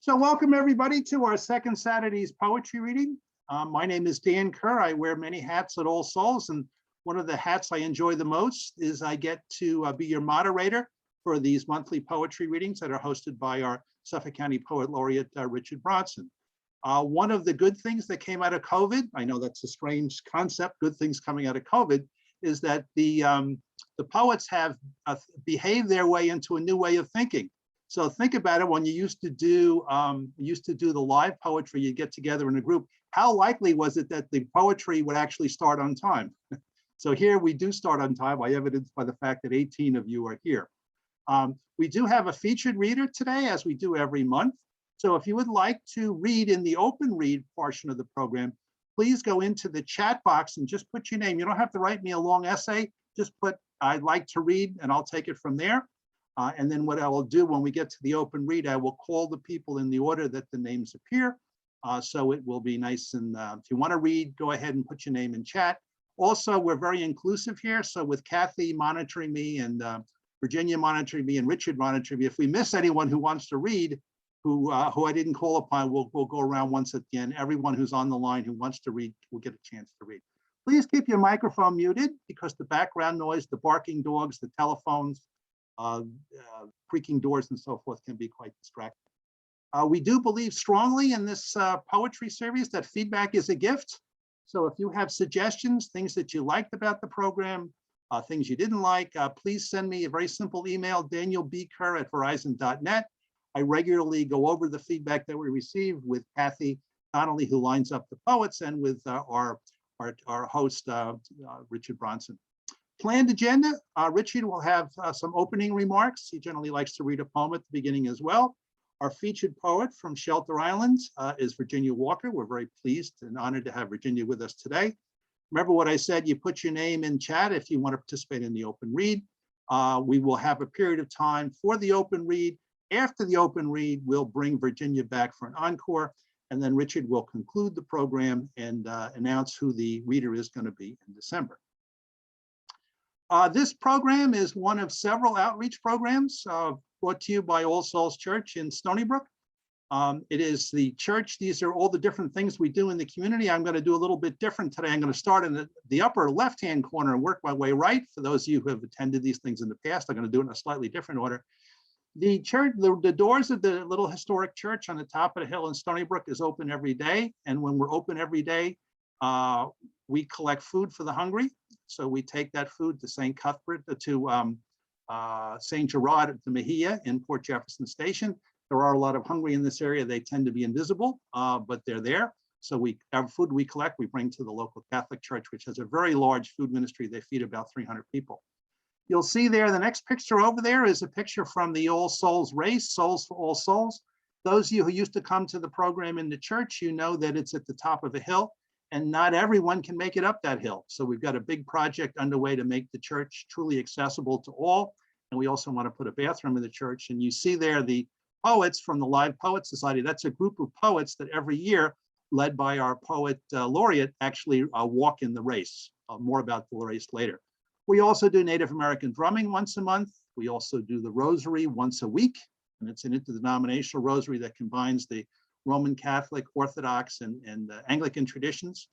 So welcome everybody to our second Saturday's poetry reading. My name is Dan Kerr. I wear many hats at All Souls, and one of the hats I enjoy the most is I get to be your moderator for these monthly poetry readings that are hosted by our Suffolk County Poet Laureate, Richard Bronson. One of the good things that came out of COVID, I know that's a strange concept, good things coming out of COVID, is that the poets have behaved their way into a new way of thinking. So think about it, when you used to do the live poetry, you get together in a group, how likely was it that the poetry would actually start on time? So here we do start on time, by evidenced by the fact that 18 of you are here. We do have a featured reader today, as we do every month. So if you would like to read in the open read portion of the program, please go into the chat box and just put your name. You don't have to write me a long essay, just put, I'd like to read, and I'll take it from there. And then what I will do when we get to the open read, I will call the people in the order that the names appear. So it will be nice. And if you want to read, go ahead and put your name in chat. Also, we're very inclusive here. So with Kathy monitoring me and Virginia monitoring me and Richard monitoring me, if we miss anyone who wants to read, who I didn't call upon, we'll go around once at the end. Everyone who's on the line who wants to read will get a chance to read. Please keep your microphone muted because the background noise, the barking dogs, the telephones, creaking doors and so forth can be quite distracting. We do believe strongly in this poetry series that feedback is a gift. So if you have suggestions, things that you liked about the program, things you didn't like, please send me a very simple email, danielbkerr@verizon.net. I regularly go over the feedback that we receive with Kathy Donnelly, who lines up the poets, and with our host, Richard Bronson. Planned agenda, Richard will have some opening remarks. He generally likes to read a poem at the beginning as well. Our featured poet from Shelter Island is Virginia Walker. We're very pleased and honored to have Virginia with us today. Remember what I said, you put your name in chat if you want to participate in the open read. We will have a period of time for the open read. After the open read, we'll bring Virginia back for an encore, and then Richard will conclude the program and announce who the reader is going to be in December. This program is one of several outreach programs brought to you by All Souls Church in Stony Brook. It is the church. These are all the different things we do in the community. I'm going to do a little bit different today. I'm going to start in the upper left-hand corner and work my way right. For those of you who have attended these things in the past, I'm going to do it in a slightly different order. The church, the doors of the little historic church on the top of the hill in Stony Brook is open every day. And when we're open every day, we collect food for the hungry. So we take that food to St. Cuthbert, to St. Gerard at the Mejia in Port Jefferson Station. There are a lot of hungry in this area. They tend to be invisible, but they're there. So our food we collect, we bring to the local Catholic church, which has a very large food ministry. They feed about 300 people. You'll see there, the next picture over there is a picture from the All Souls race, Souls for All Souls. Those of you who used to come to the program in the church, you know that it's at the top of a hill, and not everyone can make it up that hill. So we've got a big project underway to make the church truly accessible to all. And we also want to put a bathroom in the church. And you see there the poets from the Live Poet Society. That's a group of poets that every year, led by our poet laureate, actually walk in the race. More about the race later. We also do Native American drumming once a month. We also do the rosary once a week. And it's an interdenominational rosary that combines the Roman Catholic, Orthodox, and Anglican traditions.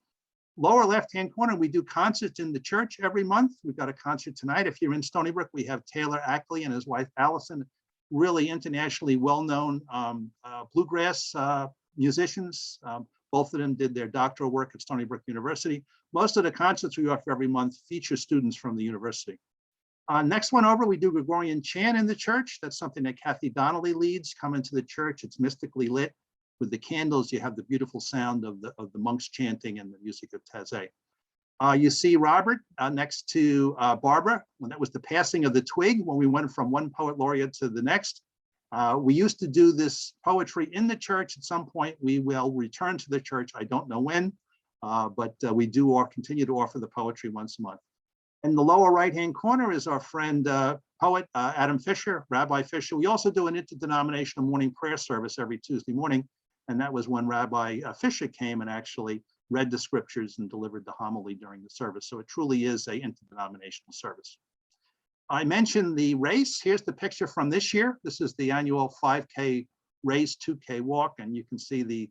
Lower left-hand corner, we do concerts in the church every month. We've got a concert tonight. If you're in Stony Brook, we have Taylor Ackley and his wife, Allison, really internationally well-known bluegrass musicians. Both of them did their doctoral work at Stony Brook University. Most of the concerts we offer every month feature students from the university. Next one over, we do Gregorian chant in the church. That's something that Kathy Donnelly leads. Come into the church, it's mystically lit. With the candles, you have the beautiful sound of the monks chanting and the music of Taizé. You see Robert next to Barbara, when that was the passing of the twig, when we went from one poet laureate to the next. We used to do this poetry in the church. At some point, we will return to the church. I don't know when, but we do continue to offer the poetry once a month. In the lower right-hand corner is our friend, poet Adam Fisher, Rabbi Fisher. We also do an interdenominational morning prayer service every Tuesday morning. And that was when Rabbi Fisher came and actually read the scriptures and delivered the homily during the service. So it truly is an interdenominational service. I mentioned the race. Here's the picture from this year. This is the annual 5K Race 2K Walk, and you can see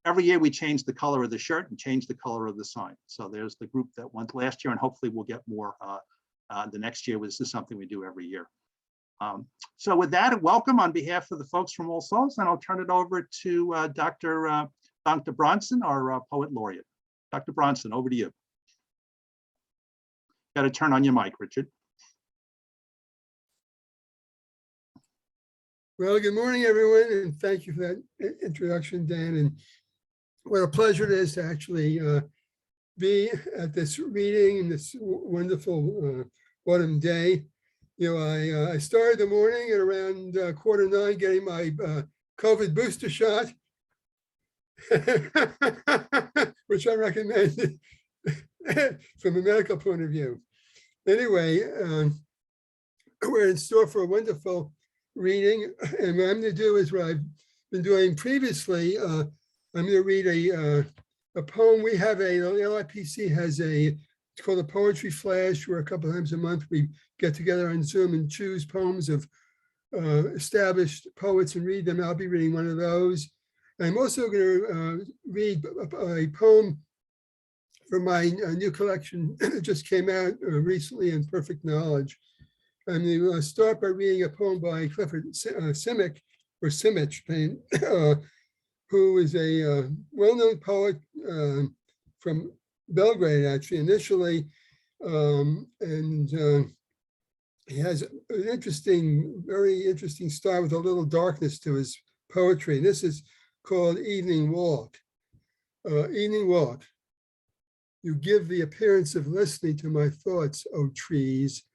every year we change the color of the shirt and change the color of the sign. So there's the group that went last year, and hopefully we'll get more the next year. This is something we do every year. So with that, welcome on behalf of the folks from All Souls, and I'll turn it over to Dr. Bronson, our poet laureate. Dr. Bronson, over to you. Got to turn on your mic, Richard. Well, good morning, everyone, and thank you for that introduction, Dan. And what a pleasure it is to actually be at this reading in this wonderful autumn day. You know, I started the morning at around 8:45 getting my COVID booster shot, which I recommend from a medical point of view. Anyway, we're in store for a wonderful reading, and what I'm going to do is what I've been doing previously. I'm going to read a poem. We have the LIPC has it's called a poetry flash, where a couple of times a month we get together on Zoom and choose poems of established poets and read them. I'll be reading one of those. I'm also going to read a poem from my new collection that just came out recently, in Perfect Knowledge. I'm going to start by reading a poem by Clifford Simic, or Simich, who is a well-known poet from Belgrade, actually, initially. He has an interesting, very interesting style with a little darkness to his poetry. This is called Evening Walk. Evening Walk. You give the appearance of listening to my thoughts, O trees.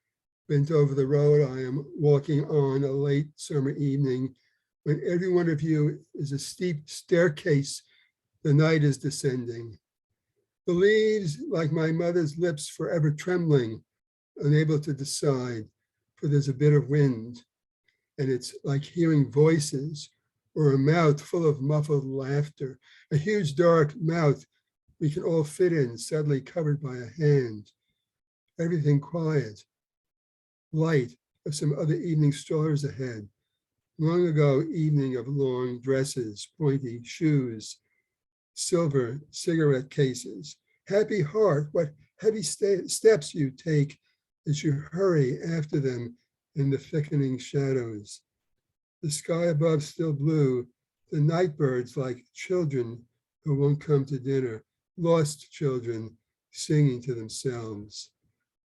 Bent over the road I am walking on a late summer evening, when every one of you is a steep staircase the night is descending. The leaves, like my mother's lips, forever trembling, unable to decide, for there's a bit of wind, and it's like hearing voices, or a mouth full of muffled laughter, a huge dark mouth we can all fit in, suddenly covered by a hand. Everything quiet. Light of some other evening strollers ahead. Long ago evening of long dresses, pointy shoes, silver cigarette cases. Happy heart, what heavy steps you take as you hurry after them in the thickening shadows. The sky above still blue, the night birds like children who won't come to dinner, lost children singing to themselves.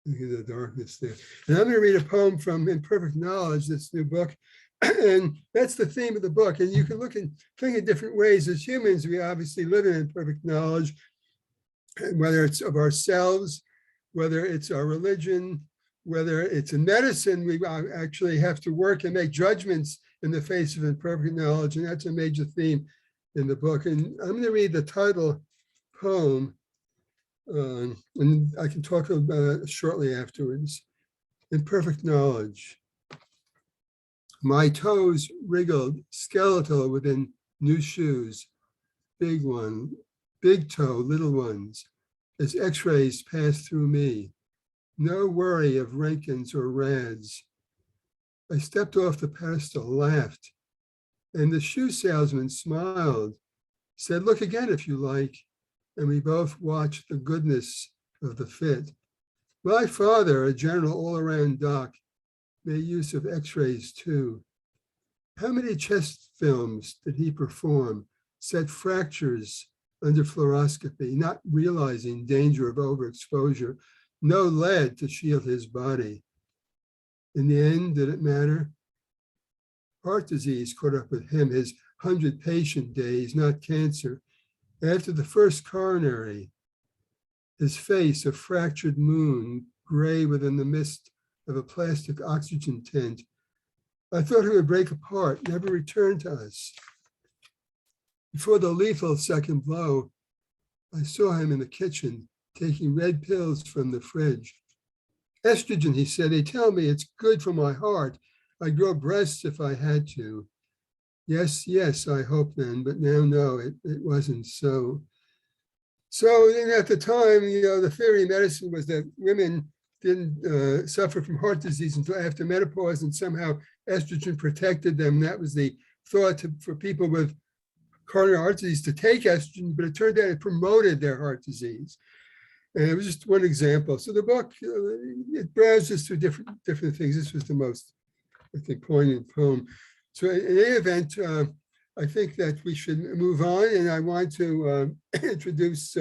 Look at the darkness there. And I'm going to read a poem from In Perfect Knowledge, this new book. And that's the theme of the book. And you can look and think in different ways. As humans, we obviously live in imperfect knowledge, whether it's of ourselves, whether it's our religion, whether it's in medicine. We actually have to work and make judgments in the face of imperfect knowledge. And that's a major theme in the book. And I'm going to read the title poem. And I can talk about it shortly afterwards. In Perfect Knowledge. My toes wriggled skeletal within new shoes. Big one, big toe, little ones, as x-rays passed through me. No worry of Rankins or Rads. I stepped off the pedestal, laughed, and the shoe salesman smiled, said, look again if you like. And we both watched the goodness of the fit. My father, a general all-around doc, made use of x-rays too. How many chest films did he perform, set fractures under fluoroscopy, not realizing danger of overexposure, no lead to shield his body. In the end, did it matter? Heart disease caught up with him, his 100-patient days, not cancer. After the first coronary, his face a fractured moon, gray within the mist of a plastic oxygen tent. I thought he would break apart, never return to us. Before the lethal second blow, I saw him in the kitchen taking red pills from the fridge. Estrogen, he said, they tell me it's good for my heart. I'd grow breasts if I had to. Yes, yes, I hope then, but now, no, it wasn't so. So at the time, the theory of medicine was that women didn't suffer from heart disease until after menopause, and somehow estrogen protected them. That was the thought for people with coronary heart disease to take estrogen, but it turned out it promoted their heart disease. And it was just one example. So the book, it browses through different things. This was the most, I think, poignant poem. So in any event, I think that we should move on, and I want to introduce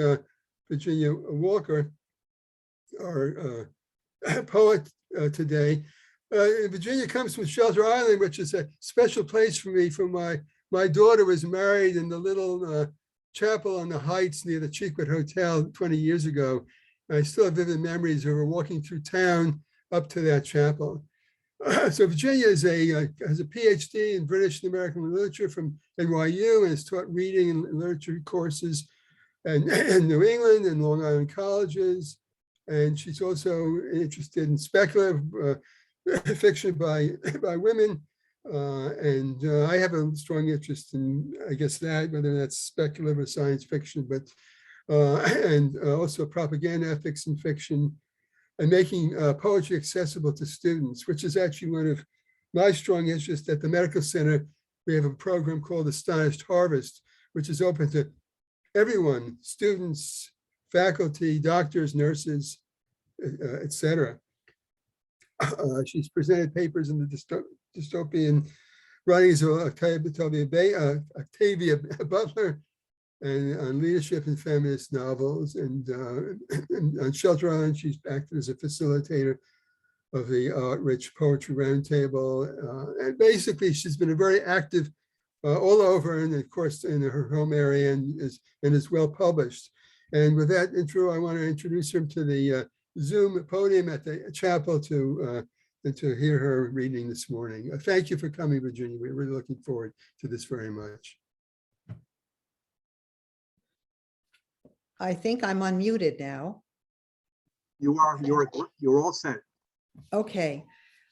Virginia Walker, our poet today. Virginia comes from Shelter Island, which is a special place for me. For my daughter was married in the little chapel on the Heights near the Cheekwood Hotel 20 years ago. I still have vivid memories of her walking through town up to that chapel. So Virginia has a PhD in British and American literature from NYU and has taught reading and literature courses in New England and Long Island colleges. And she's also interested in speculative fiction by women. I have a strong interest in, I guess, that, whether that's speculative or science fiction, but and also propaganda ethics and fiction, and making poetry accessible to students, which is actually one of my strong interests. At the medical center, we have a program called Astonished Harvest, which is open to everyone, students, faculty, doctors, nurses, etc. She's presented papers in the dystopian writings of Octavia Butler, and on leadership and feminist novels, and on Shelter Island, she's acted as a facilitator of the Rich Poetry Roundtable. And basically, she's been a very active all over, and of course, in her home area, and is well published. And with that intro, I want to introduce her to the Zoom podium at the chapel to hear her reading this morning. Thank you for coming, Virginia. We're really looking forward to this very much. I think I'm unmuted now. You are, you're all set. Okay.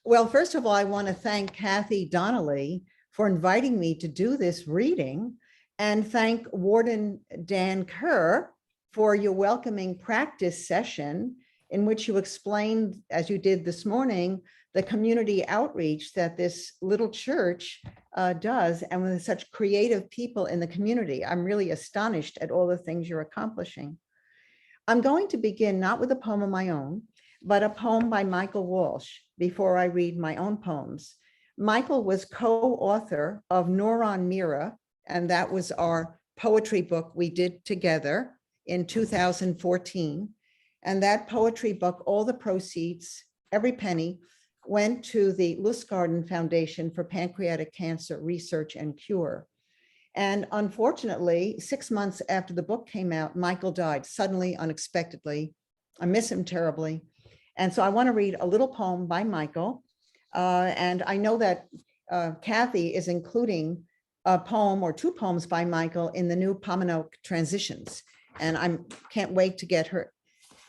Well, first of all, I want to thank Kathy Donnelly for inviting me to do this reading, and thank Warden Dan Kerr for your welcoming practice session in which you explained, as you did this morning, the community outreach that this little church does, and with such creative people in the community. I'm really astonished at all the things you're accomplishing. I'm going to begin not with a poem of my own, but a poem by Michael Walsh before I read my own poems. Michael was co-author of Neuron Mirror, and that was our poetry book we did together in 2014. And that poetry book, all the proceeds, every penny, went to the Lustgarten Foundation for Pancreatic Cancer Research and Cure. And unfortunately, 6 months after the book came out, Michael died suddenly, unexpectedly. I miss him terribly. And so I want to read a little poem by Michael. And I know that Kathy is including a poem or 2 poems by Michael in the new Pominoke Transitions. And I can't wait to get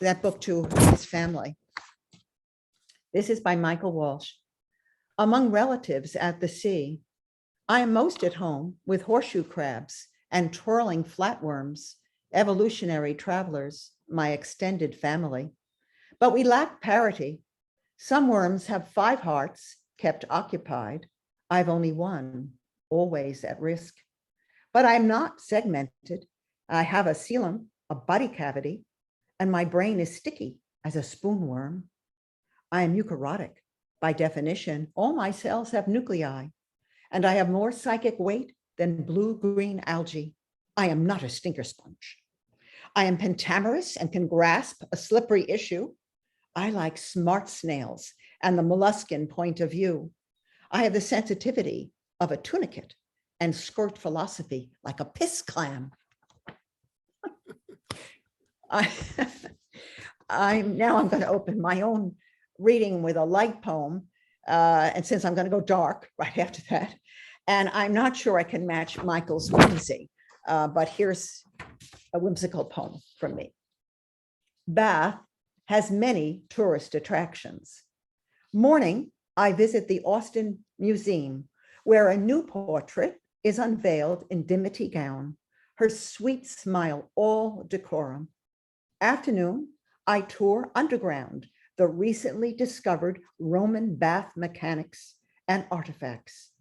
that book to his family. This is by Michael Walsh. Among relatives at the sea, I am most at home with horseshoe crabs and twirling flatworms, evolutionary travelers, my extended family. But we lack parity. Some worms have 5 hearts kept occupied. I've only 1, always at risk. But I'm not segmented. I have a coelom, a body cavity, and my brain is sticky as a spoonworm. I am eukaryotic. By definition, all my cells have nuclei, and I have more psychic weight than blue-green algae. I am not a stinker sponge. I am pentamerous and can grasp a slippery issue. I like smart snails and the molluscan point of view. I have the sensitivity of a tunicate and skirt philosophy like a piss clam. I'm going to open my own reading with a light poem. And since I'm going to go dark right after that, and I'm not sure I can match Michael's whimsy, but here's a whimsical poem from me. Bath has many tourist attractions. Morning, I visit the Austin Museum, where a new portrait is unveiled in dimity gown, her sweet smile all decorum. Afternoon, I tour underground, the recently discovered Roman bath mechanics and artifacts.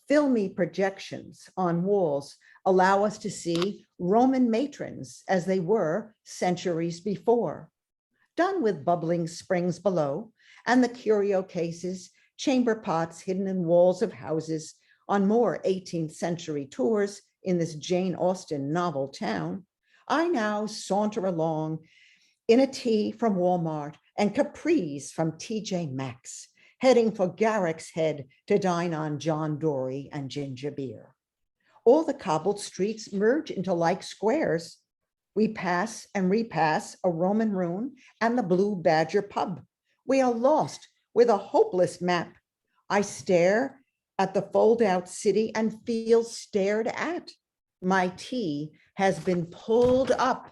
Filmy projections on walls allow us to see Roman matrons as they were centuries before, done with bubbling springs below and the curio cases, chamber pots hidden in walls of houses on more 18th century tours in this Jane Austen novel town. I now saunter along in a tee from Walmart and capris from TJ Maxx, heading for Garrick's Head to dine on John Dory and ginger beer. All the cobbled streets merge into like squares. We pass and repass a Roman ruin and the Blue Badger pub. We are lost with a hopeless map. I stare at the fold-out city and feel stared at. My tea has been pulled up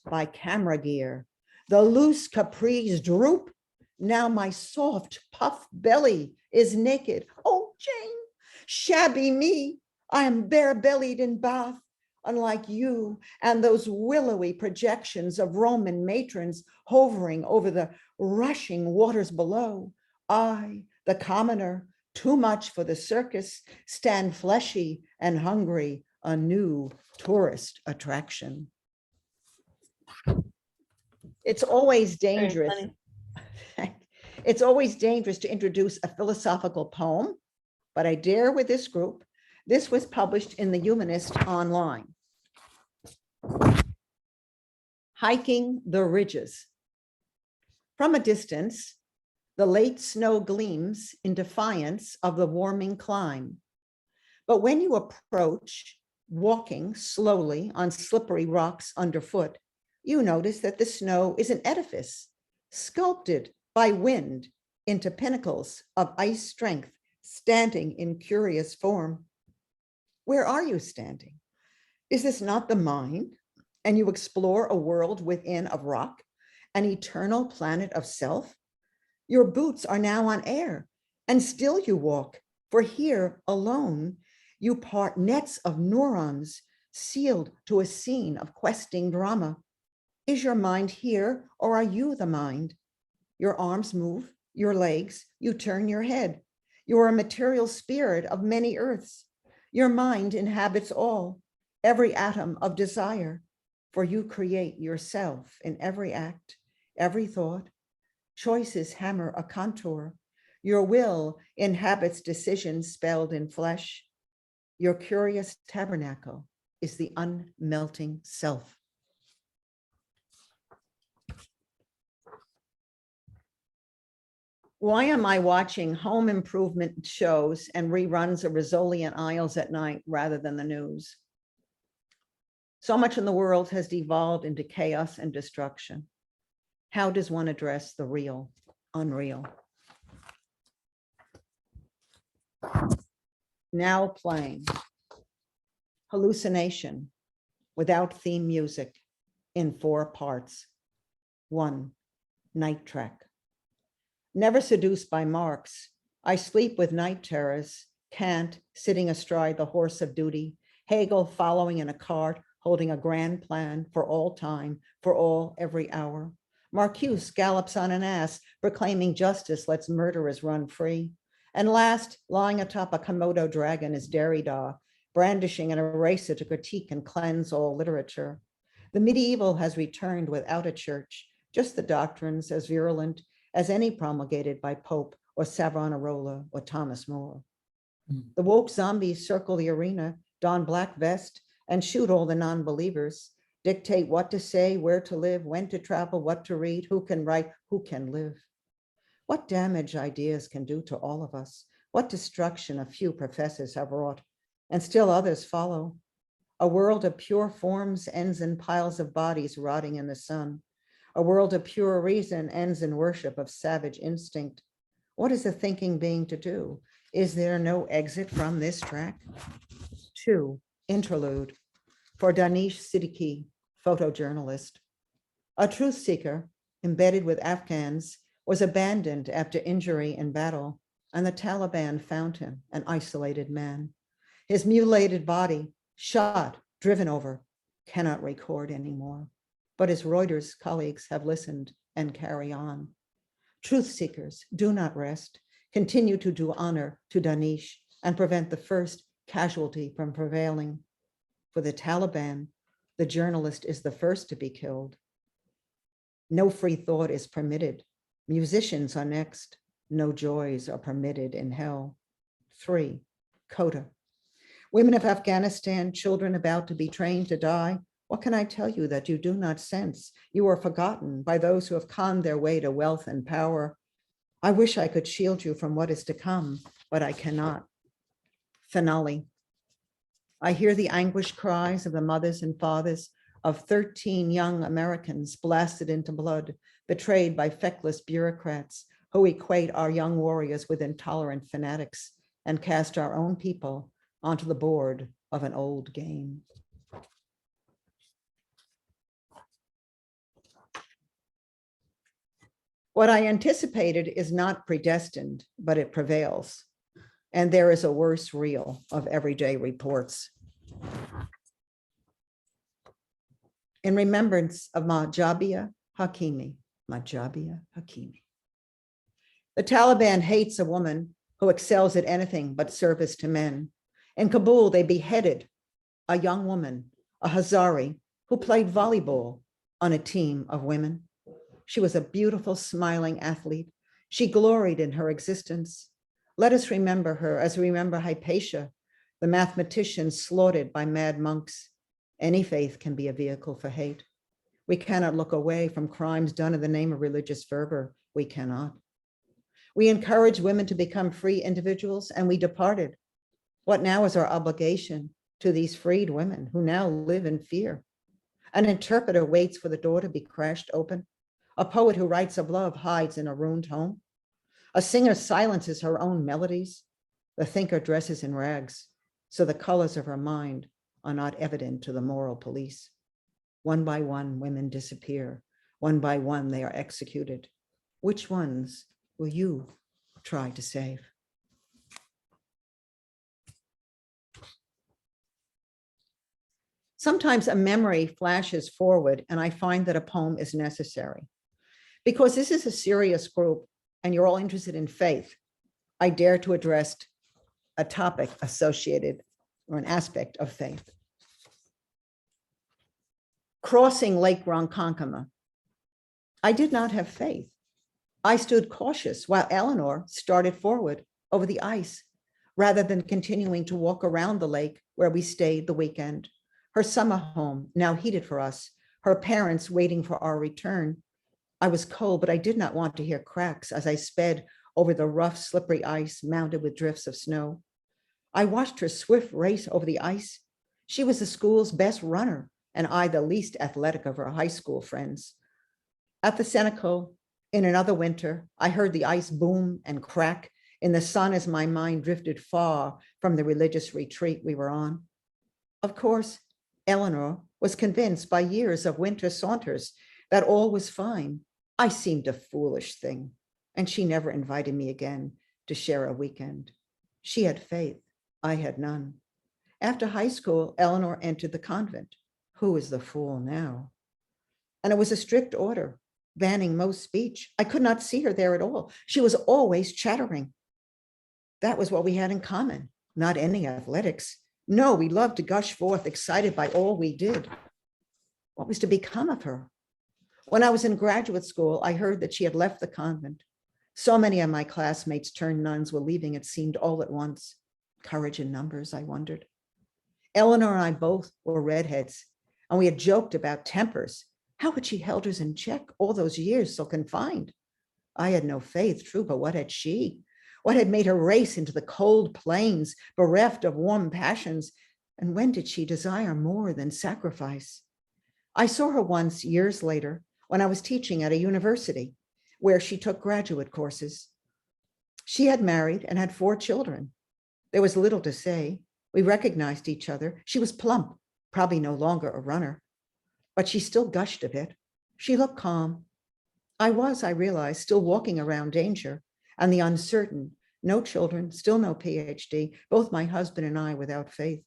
by camera gear. The loose capris droop. Now my soft puff belly is naked. Oh, Jane, shabby me. I am bare-bellied in Bath, unlike you and those willowy projections of Roman matrons hovering over the rushing waters below. I, the commoner, too much for the circus, stand fleshy and hungry, a new tourist attraction. It's always dangerous. It's always dangerous to introduce a philosophical poem, but I dare with this group. This was published in the Humanist online. Hiking the Ridges. From a distance, the late snow gleams in defiance of the warming climb. But when you approach, walking slowly on slippery rocks underfoot, you notice that the snow is an edifice sculpted by wind into pinnacles of ice strength, standing in curious form. Where are you standing? Is this not the mind? And you explore a world within of rock, an eternal planet of self? Your boots are now on air, and still you walk, for here alone, you part nets of neurons sealed to a scene of questing drama. Is your mind here, or are you the mind? Your arms move, your legs, you turn your head. You are a material spirit of many earths. Your mind inhabits all, every atom of desire, for you create yourself in every act, every thought. Choices hammer a contour. Your will inhabits decisions spelled in flesh. Your curious tabernacle is the unmelting self. Why am I watching home improvement shows and reruns of Rizzoli Isles at night rather than the news? So much in the world has devolved into chaos and destruction. How does one address the real, unreal? Now playing Hallucination without theme music in 4 parts. 1, night track. Never seduced by marks, I sleep with night terrors, Kant sitting astride the horse of duty, Hegel following in a cart, holding a grand plan for all time, for all every hour. Marcuse gallops on an ass, proclaiming justice lets murderers run free. And last, lying atop a Komodo dragon is Derrida, brandishing an eraser to critique and cleanse all literature. The medieval has returned without a church, just the doctrines as virulent as any promulgated by Pope or Savonarola or Thomas More. The woke zombies circle the arena, don black vest, and shoot all the non-believers, dictate what to say, where to live, when to travel, what to read, who can write, who can live. What damage ideas can do to all of us, what destruction a few professors have wrought, and still others follow. A world of pure forms ends in piles of bodies rotting in the sun. A world of pure reason ends in worship of savage instinct. What is the thinking being to do? Is there no exit from this track? 2, interlude for Danish Siddiqui, photojournalist. A truth seeker embedded with Afghans was abandoned after injury in battle, and the Taliban found him, an isolated man. His mutilated body, shot, driven over, cannot record anymore. But his Reuters colleagues have listened and carry on. Truth seekers do not rest, continue to do honor to Danish, and prevent the first casualty from prevailing. For the Taliban, the journalist is the first to be killed. No free thought is permitted. Musicians are next. No joys are permitted in hell. 3, Coda. Women of Afghanistan, children about to be trained to die. What can I tell you that you do not sense? You are forgotten by those who have conned their way to wealth and power. I wish I could shield you from what is to come, but I cannot. Finale. I hear the anguished cries of the mothers and fathers of 13 young Americans blasted into blood, betrayed by feckless bureaucrats who equate our young warriors with intolerant fanatics and cast our own people onto the board of an old game. What I anticipated is not predestined, but it prevails. And there is a worse reel of everyday reports. In remembrance of Majabia Hakimi, Majabia Hakimi. The Taliban hates a woman who excels at anything but service to men. In Kabul, they beheaded a young woman, a Hazari, who played volleyball on a team of women. She was a beautiful, smiling athlete. She gloried in her existence. Let us remember her as we remember Hypatia, the mathematician slaughtered by mad monks. Any faith can be a vehicle for hate. We cannot look away from crimes done in the name of religious fervor. We cannot. We encouraged women to become free individuals, and we departed. What now is our obligation to these freed women who now live in fear? An interpreter waits for the door to be crashed open. A poet who writes of love hides in a ruined home. A singer silences her own melodies. The thinker dresses in rags, so the colors of her mind are not evident to the moral police. One by one, women disappear. One by one, they are executed. Which ones will you try to save? Sometimes a memory flashes forward, and I find that a poem is necessary. Because this is a serious group, and you're all interested in faith, I dare to address a topic associated or an aspect of faith. Crossing Lake Ronkonkoma. I did not have faith. I stood cautious while Eleanor started forward over the ice, rather than continuing to walk around the lake where we stayed the weekend. Her summer home, now heated for us, her parents waiting for our return. I was cold, but I did not want to hear cracks as I sped over the rough, slippery ice mounted with drifts of snow. I watched her swift race over the ice. She was the school's best runner, and I the least athletic of her high school friends. At the Senecal, in another winter, I heard the ice boom and crack in the sun as my mind drifted far from the religious retreat we were on. Of course, Eleanor was convinced by years of winter saunters that all was fine. I seemed a foolish thing, and she never invited me again to share a weekend. She had faith, I had none. After high school, Eleanor entered the convent. Who is the fool now? And it was a strict order, banning most speech. I could not see her there at all. She was always chattering. That was what we had in common, not any athletics. No, we loved to gush forth, excited by all we did. What was to become of her? When I was in graduate school, I heard that she had left the convent. So many of my classmates turned nuns were leaving, it seemed, all at once. Courage in numbers, I wondered. Eleanor and I both were redheads, and we had joked about tempers. How had she held hers in check all those years so confined? I had no faith, true, but what had she? What had made her race into the cold plains, bereft of warm passions? And when did she desire more than sacrifice? I saw her once, years later, when I was teaching at a university where she took graduate courses. She had married and had 4 children. There was little to say. We recognized each other. She was plump, probably no longer a runner, but she still gushed a bit. She looked calm. I realized, still walking around danger and the uncertain, no children, still no PhD, both my husband and I without faith.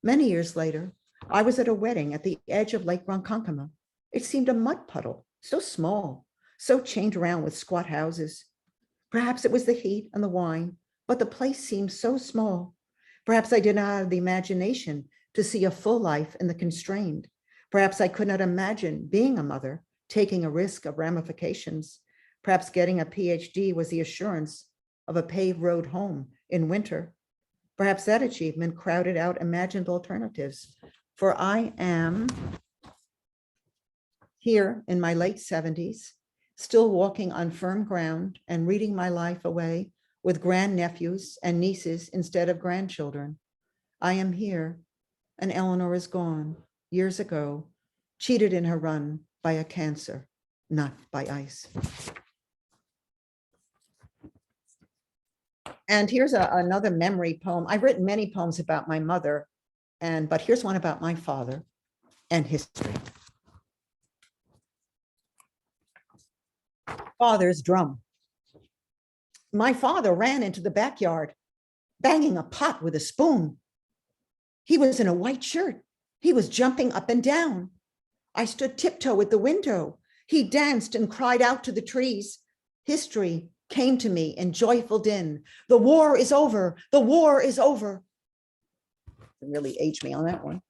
Many years later, I was at a wedding at the edge of Lake Ronkonkoma. It seemed a mud puddle, so small, so chained around with squat houses. Perhaps it was the heat and the wine, but the place seemed so small. Perhaps I did not have the imagination to see a full life in the constrained. Perhaps I could not imagine being a mother, taking a risk of ramifications. Perhaps getting a PhD was the assurance of a paved road home in winter. Perhaps that achievement crowded out imagined alternatives. For I am here in my late 70s, still walking on firm ground and reading my life away with grandnephews and nieces instead of grandchildren. I am here, and Eleanor is gone years ago, cheated in her run by a cancer, not by ice. And here's another memory poem. I've written many poems about my mother, but here's one about my father and history. Father's drum. My father ran into the backyard, banging a pot with a spoon. He was in a white shirt. He was jumping up and down. I stood tiptoe at the window. He danced and cried out to the trees. History came to me in joyful din. The war is over. The war is over. It really aged me on that one.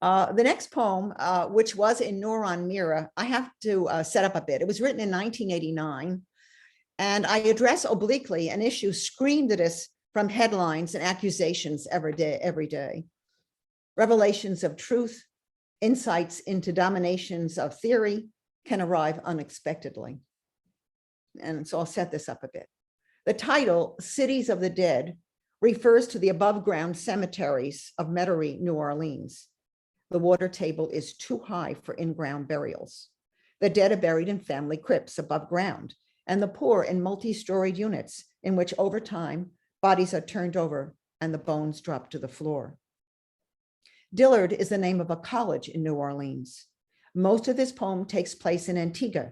The next poem, which was in Noor Mira, I have to set up a bit. It was written in 1989, and I address obliquely an issue screamed at us from headlines and accusations every day. Revelations of truth, insights into dominations of theory can arrive unexpectedly. And so I'll set this up a bit. The title, Cities of the Dead, refers to the above ground cemeteries of Metairie, New Orleans. The water table is too high for in-ground burials. The dead are buried in family crypts above ground, and the poor in multi-storied units in which over time, bodies are turned over and the bones drop to the floor. Dillard is the name of a college in New Orleans. Most of this poem takes place in Antigua,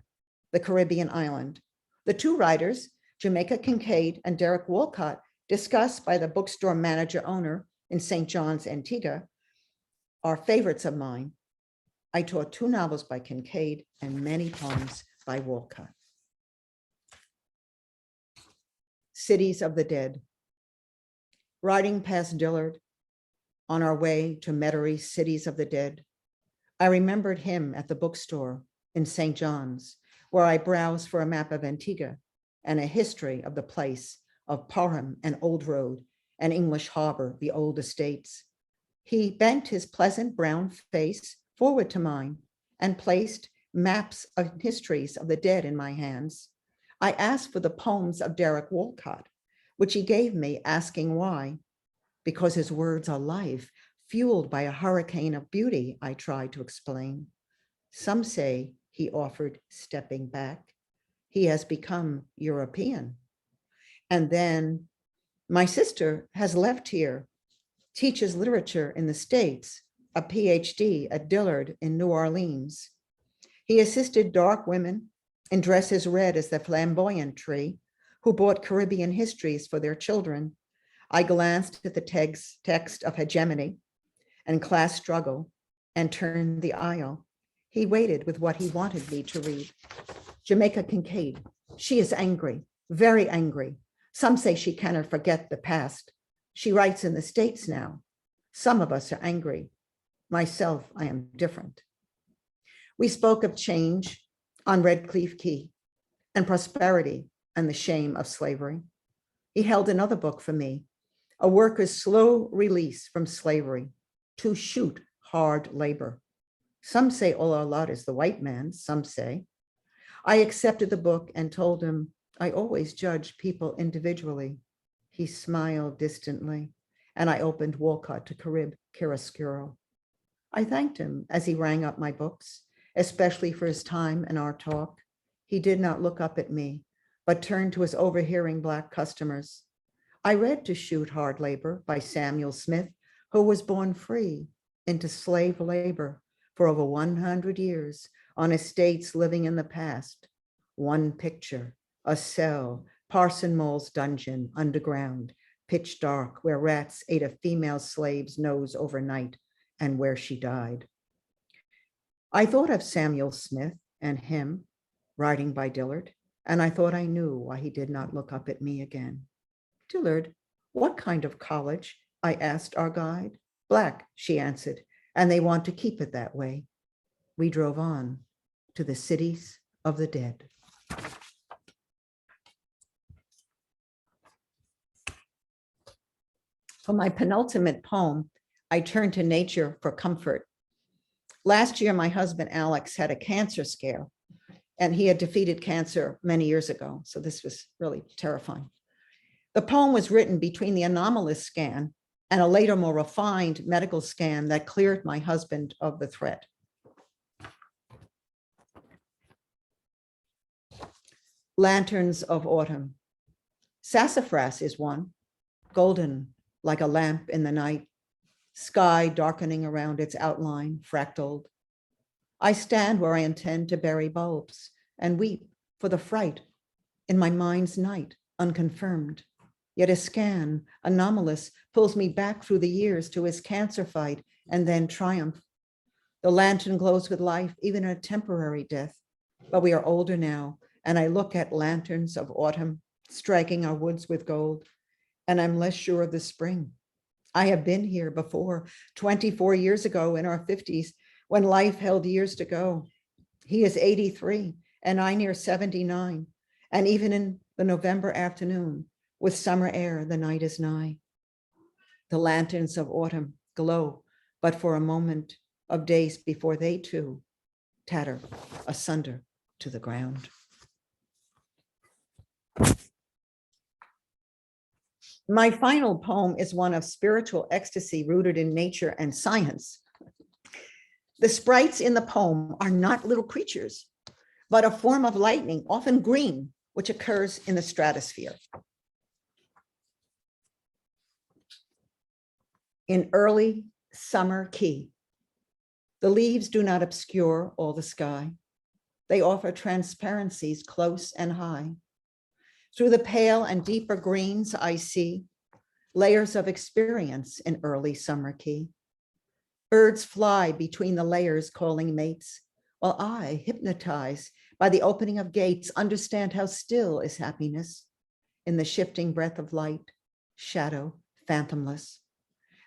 the Caribbean island. The two writers, Jamaica Kincaid and Derek Wolcott, discussed by the bookstore manager owner in St. John's, Antigua, are favorites of mine. I taught 2 novels by Kincaid and many poems by Wolcott. Cities of the Dead. Riding past Dillard on our way to Metairie, Cities of the Dead, I remembered him at the bookstore in St. John's, where I browsed for a map of Antigua and a history of the place of Parham and Old Road and English Harbor, the old estates. He bent his pleasant brown face forward to mine and placed maps of histories of the dead in my hands. I asked for the poems of Derek Wolcott, which he gave me, asking why. Because his words are life, fueled by a hurricane of beauty, I tried to explain. Some say, he offered, stepping back, he has become European. And then, my sister has left here, teaches literature in the States, a PhD at Dillard in New Orleans. He assisted dark women in dresses red as the flamboyant tree who bought Caribbean histories for their children. I glanced at the text of hegemony and class struggle and turned the aisle. He waited with what he wanted me to read. Jamaica Kincaid, she is angry, very angry. Some say she cannot forget the past. She writes in the States now. Some of us are angry. Myself, I am different. We spoke of change on Redcliffe Quay and prosperity and the shame of slavery. He held another book for me, A Worker's Slow Release from Slavery, To Shoot Hard Labor. Some say all our lot is the white man's, some say. I accepted the book and told him I always judge people individually. He smiled distantly, and I opened Wolcott to Carib Chiaroscuro. I thanked him as he rang up my books, especially for his time and our talk. He did not look up at me, but turned to his overhearing Black customers. I read To Shoot Hard Labor by Samuel Smith, who was born free into slave labor for over 100 years on estates living in the past. One picture, a cell, Parson Mole's dungeon underground, pitch dark, where rats ate a female slave's nose overnight and where she died. I thought of Samuel Smith and him, writing by Dillard, and I thought I knew why he did not look up at me again. Dillard, what kind of college? I asked our guide. Black, she answered, and they want to keep it that way. We drove on to the cities of the dead. For my penultimate poem, I turned to nature for comfort. Last year, my husband, Alex, had a cancer scare, and he had defeated cancer many years ago. So this was really terrifying. The poem was written between the anomalous scan and a later, more refined medical scan that cleared my husband of the threat. Lanterns of autumn. Sassafras is one, golden like a lamp in the night, sky darkening around its outline, fractaled. I stand where I intend to bury bulbs and weep for the fright in my mind's night, unconfirmed. Yet a scan, anomalous, pulls me back through the years to his cancer fight and then triumph. The lantern glows with life, even in a temporary death. But we are older now, and I look at lanterns of autumn, striking our woods with gold, and I'm less sure of the spring. I have been here before, 24 years ago in our 50s, when life held years to go. He is 83, and I near 79, and even in the November afternoon, with summer air, the night is nigh. The lanterns of autumn glow, but for a moment of days before they too tatter asunder to the ground. My final poem is one of spiritual ecstasy rooted in nature and science. The sprites in the poem are not little creatures, but a form of lightning, often green, which occurs in the stratosphere. In early summer key, the leaves do not obscure all the sky. They offer transparencies close and high. Through the pale and deeper greens, I see layers of experience in early summer key. Birds fly between the layers calling mates, while I, hypnotized by the opening of gates, understand how still is happiness in the shifting breath of light, shadow, phantomless.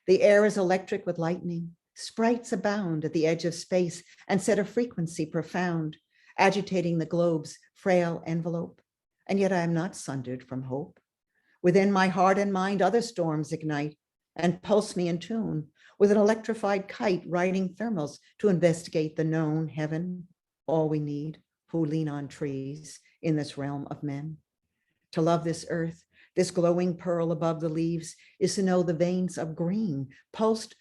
The air is electric with lightning. Sprites abound at the edge of space and set a frequency profound, agitating the globe's frail envelope. And yet I am not sundered from hope. Within my heart and mind, other storms ignite and pulse me in tune with an electrified kite riding thermals to investigate the known heaven, all we need who lean on trees in this realm of men. To love this earth, this glowing pearl above the leaves, is to know the veins of green, pulsed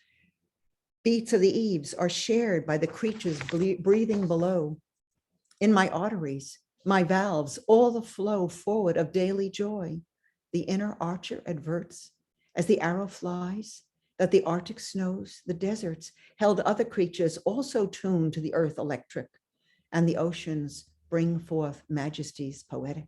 beats of the eaves are shared by the creatures breathing below. In my arteries, my valves, all the flow forward of daily joy. The inner archer adverts as the arrow flies that the Arctic snows, the deserts held other creatures also tuned to the earth electric, and the oceans bring forth majesties poetic.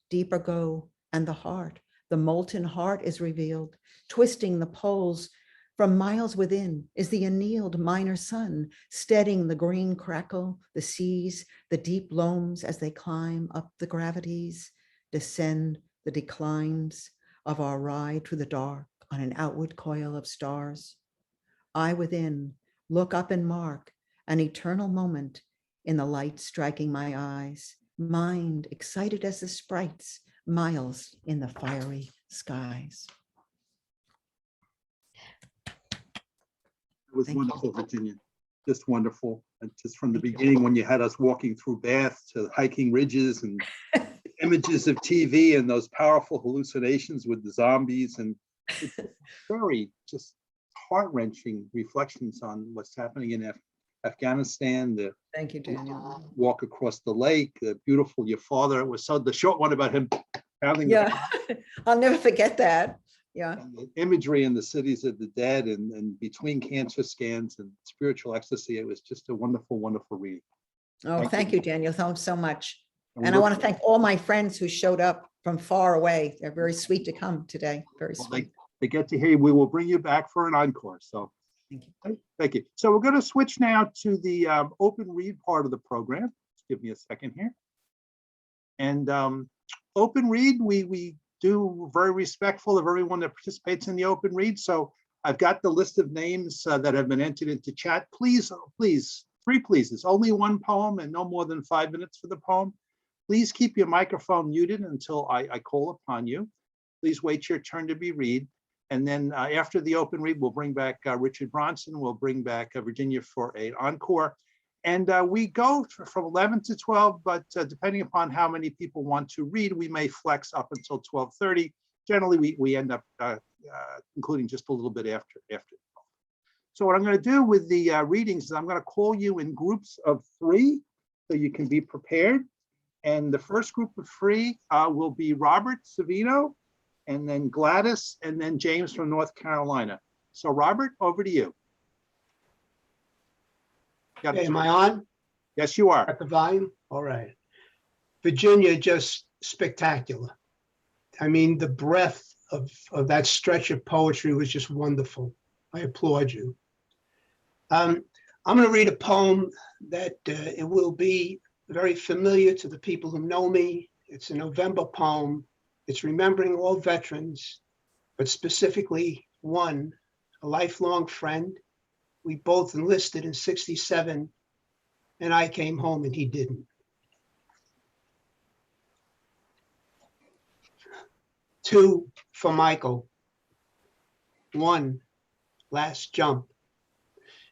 Deeper go, and the molten heart is revealed, twisting the poles. From miles within is the annealed minor sun, steadying the green crackle, the seas, the deep loams as they climb up the gravities, descend the declines of our ride through the dark on an outward coil of stars. I within look up and mark an eternal moment in the light striking my eyes, mind excited as the sprites, miles in the fiery skies. It was Thank you. wonderful, Virginia. Just wonderful. And just from the beginning, when you had us walking through Bath to hiking ridges and images of TV and those powerful hallucinations with the zombies, and it's very just heart-wrenching reflections on what's happening in Afghanistan, the Thank you, Daniel. walk across the lake, the beautiful, your father, it was so, the short one about him pounding the Yeah, I'll never forget that. Yeah. and the imagery in the cities of the dead, and between cancer scans and spiritual ecstasy, it was just a wonderful, wonderful read. Oh, thank you, Daniel, so much. we And I look want to thank all my friends who showed up from far away. They're very sweet to come today. Very Well, sweet. they get to hear you. We will bring you back for an encore. So Thank you. thank you. So we're going to switch now to the open read part of the program. Just give me a second here. And open read, we do very respectful of everyone that participates in the open read. So I've got the list of names that have been entered into chat. Please, please, 3 pleases, only 1 poem and no more than 5 minutes for the poem. Please keep your microphone muted until I call upon you. Please wait your turn to be read. And then after the open read, we'll bring back Richard Bronson. We'll bring back Virginia for an encore. And we go from 11 to 12, but depending upon how many people want to read, we may flex up until 12:30. Generally, we end up concluding just a little bit after. So what I'm going to do with the readings is I'm going to call you in groups of 3 so you can be prepared. And the first group of 3 will be Robert Savino, and then Gladys, and then James from North Carolina. So Robert, over to you. Hey, am I on? Yes, you are. At the volume? All right. Virginia, just spectacular. I mean, the breadth of that stretch of poetry was just wonderful. I applaud you. I'm going to read a poem that it will be very familiar to the people who know me. It's a November poem. It's remembering all veterans, but specifically one, a lifelong friend. We both enlisted in '67, and I came home and he didn't. 2 for Michael. 1, last jump.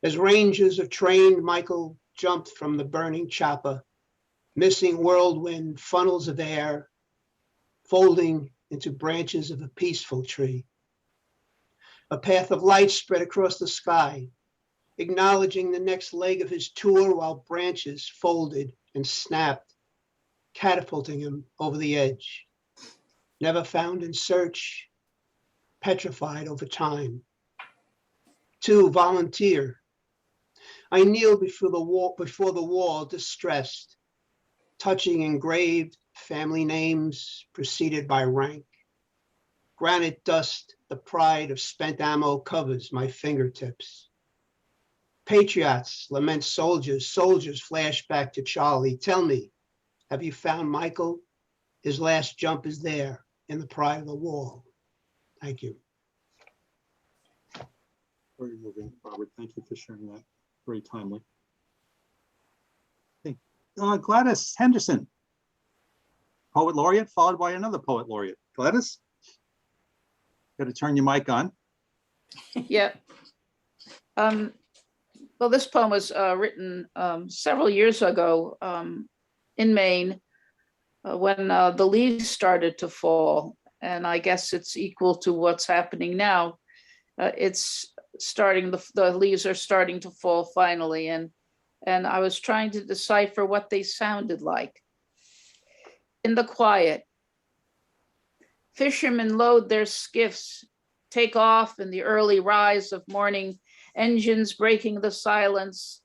As Rangers are trained, Michael jumped from the burning chopper, missing whirlwind funnels of air, folding into branches of a peaceful tree. A path of light spread across the sky, acknowledging the next leg of his tour while branches folded and snapped, catapulting him over the edge. Never found in search, petrified over time. 2, volunteer. I kneel before the wall, distressed, touching engraved family names preceded by rank. Granite dust, the pride of spent ammo, covers my fingertips. Patriots lament soldiers, soldiers flash back to Charlie. Tell me, have you found Michael? His last jump is there in the pride of the wall. Thank you. Very moving, Robert. Thank you for sharing that. Very timely. Okay. Gladys Henderson, poet laureate, followed by another poet laureate. Gladys, got to turn your mic on. Yeah. Well, this poem was written several years ago in Maine when the leaves started to fall. And I guess it's equal to what's happening now. It's starting, the leaves are starting to fall finally. And I was trying to decipher what they sounded like. In the quiet, fishermen load their skiffs, take off in the early rise of morning, engines breaking the silence,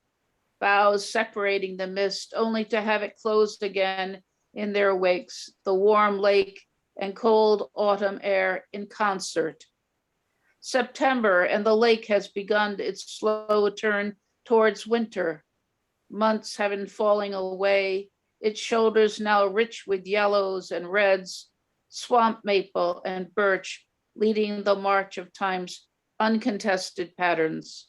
bows separating the mist, only to have it closed again in their wakes, the warm lake and cold autumn air in concert. September, and the lake has begun its slow turn towards winter. Months have been falling away, its shoulders now rich with yellows and reds, swamp maple and birch leading the march of time's uncontested patterns.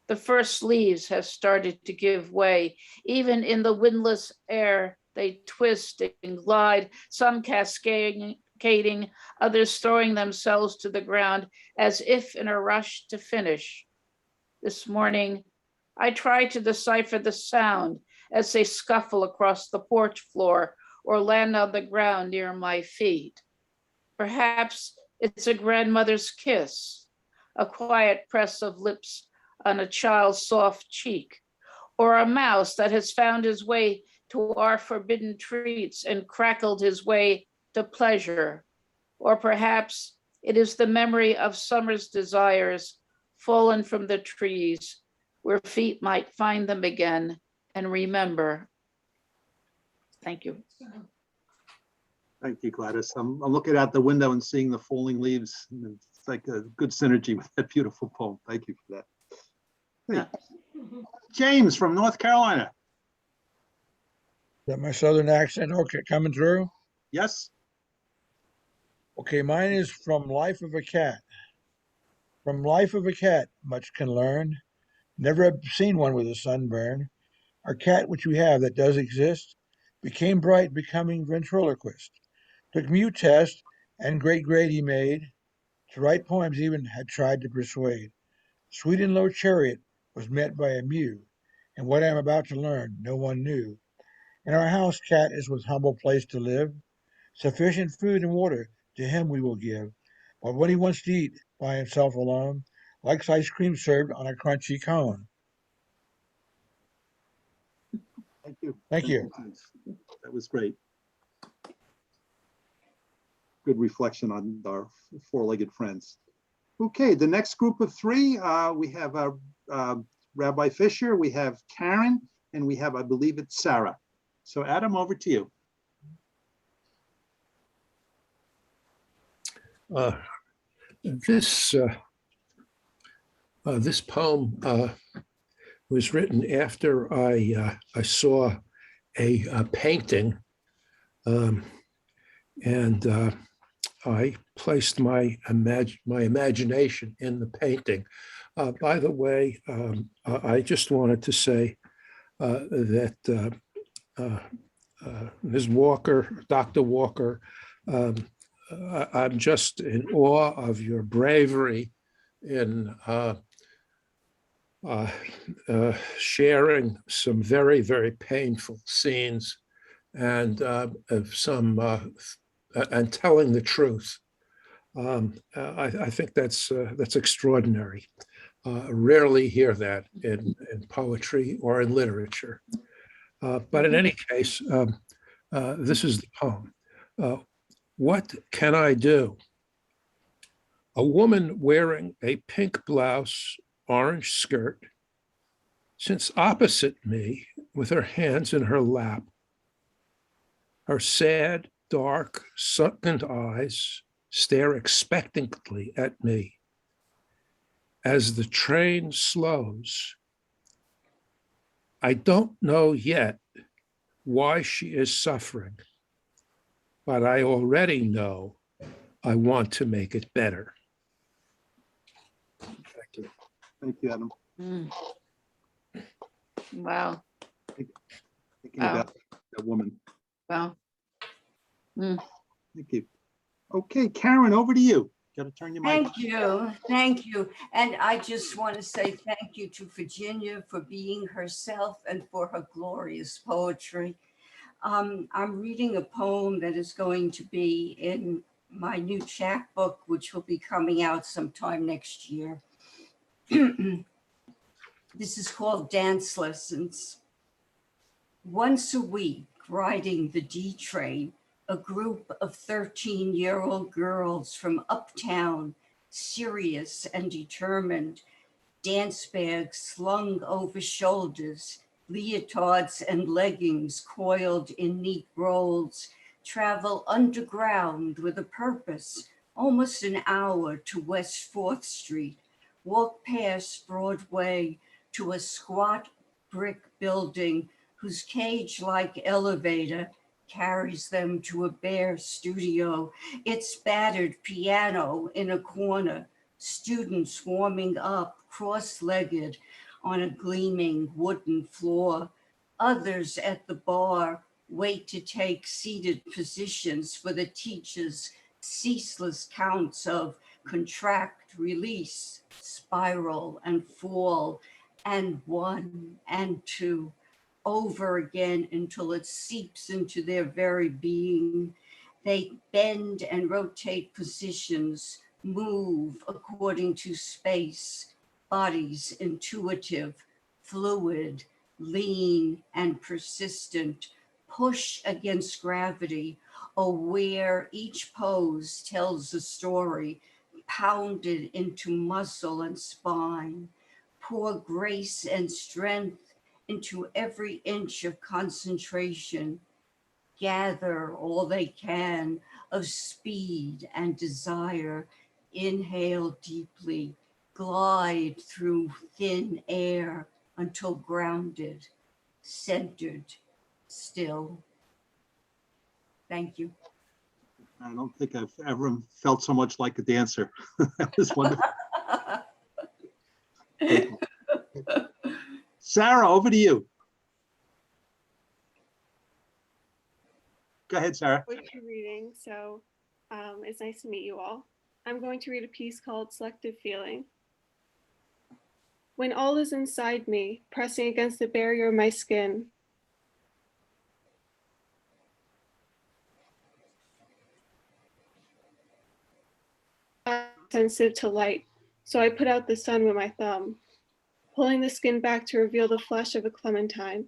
The first leaves have started to give way. Even in the windless air, they twist and glide, some cascading, others throwing themselves to the ground as if in a rush to finish. This morning, I tried to decipher the sound as they scuffle across the porch floor or land on the ground near my feet. Perhaps it's a grandmother's kiss, a quiet press of lips on a child's soft cheek, or a mouse that has found his way to our forbidden treats and crackled his way to pleasure. Or perhaps it is the memory of summer's desires fallen from the trees where feet might find them again and remember. Thank you. Thank you, Gladys. I'm looking out the window and seeing the falling leaves. It's like a good synergy with that beautiful poem. Thank you for that. Hey. James from North Carolina. that my southern accent okay coming through? Yes, Okay, mine is from Life of a Cat. From Life of a Cat, much can learn. Never have seen one with a sunburn. Our cat, which we have that does exist, became bright, becoming ventriloquist. Took mute test and great grade he made. To write poems even had tried to persuade. Sweet and low chariot was met by a mew, and what I am about to learn no one knew. In our house, cat is with humble place to live. Sufficient food and water to him we will give. But when he wants to eat by himself alone, likes ice cream served on a crunchy cone. thank you. Thank you. That was great. Good reflection on our four-legged friends. Okay, the next group of three, we have Rabbi Fisher, we have Karen, and we have, I believe it's Sarah. So Adam, over to you. This poem was written after I saw a painting, and I placed my imagination in the painting. By the way, I just wanted to say that Ms. Walker, Dr. Walker, I'm just in awe of your bravery in sharing some very, very painful scenes and and telling the truth. I think that's extraordinary. Rarely hear that in poetry or in literature. But in any case, this is the poem. What can I do? A woman wearing a pink blouse, orange skirt, sits opposite me with her hands in her lap. Her sad, dark, sunken eyes stare expectantly at me. As the train slows, I don't know yet why she is suffering, but I already know I want to make it better. Thank you. Thank you, Adam. Mm. Wow, Thinking about that woman. wow. Mm. Thank you. Okay, Karen, over to you. Got to turn your mic. Thank you, thank you. And I just want to say thank you to Virginia for being herself and for her glorious poetry. I'm reading a poem that is going to be in my new chapbook, which will be coming out sometime next year. This is called Dance Lessons. Once a week, riding the D train, a group of 13-year-old girls from uptown, serious and determined, dance bags slung over shoulders, leotards and leggings coiled in neat rolls, travel underground with a purpose, almost an hour to West 4th Street, walk past Broadway to a squat brick building whose cage-like elevator carries them to a bare studio, its battered piano in a corner, students warming up cross-legged on a gleaming wooden floor. Others at the bar wait to take seated positions for the teacher's ceaseless counts of contract, release, spiral, and fall, and 1 and 2, over again until it seeps into their very being. They bend and rotate positions, move according to space, bodies intuitive, fluid, lean, and persistent, push against gravity, aware each pose tells a story, pounded into muscle and spine. Pour grace and strength into every inch of concentration, gather all they can of speed and desire, inhale deeply, glide through thin air until grounded, centered, still. Thank you. I don't think I've ever felt so much like a dancer. That was wonderful. Thank you. Sarah, over to you. Go ahead, Sarah. Poetry reading, so it's nice to meet you all. I'm going to read a piece called Selective Feeling. When all is inside me, pressing against the barrier of my skin, I'm sensitive to light, so I put out the sun with my thumb, pulling the skin back to reveal the flesh of a clementine,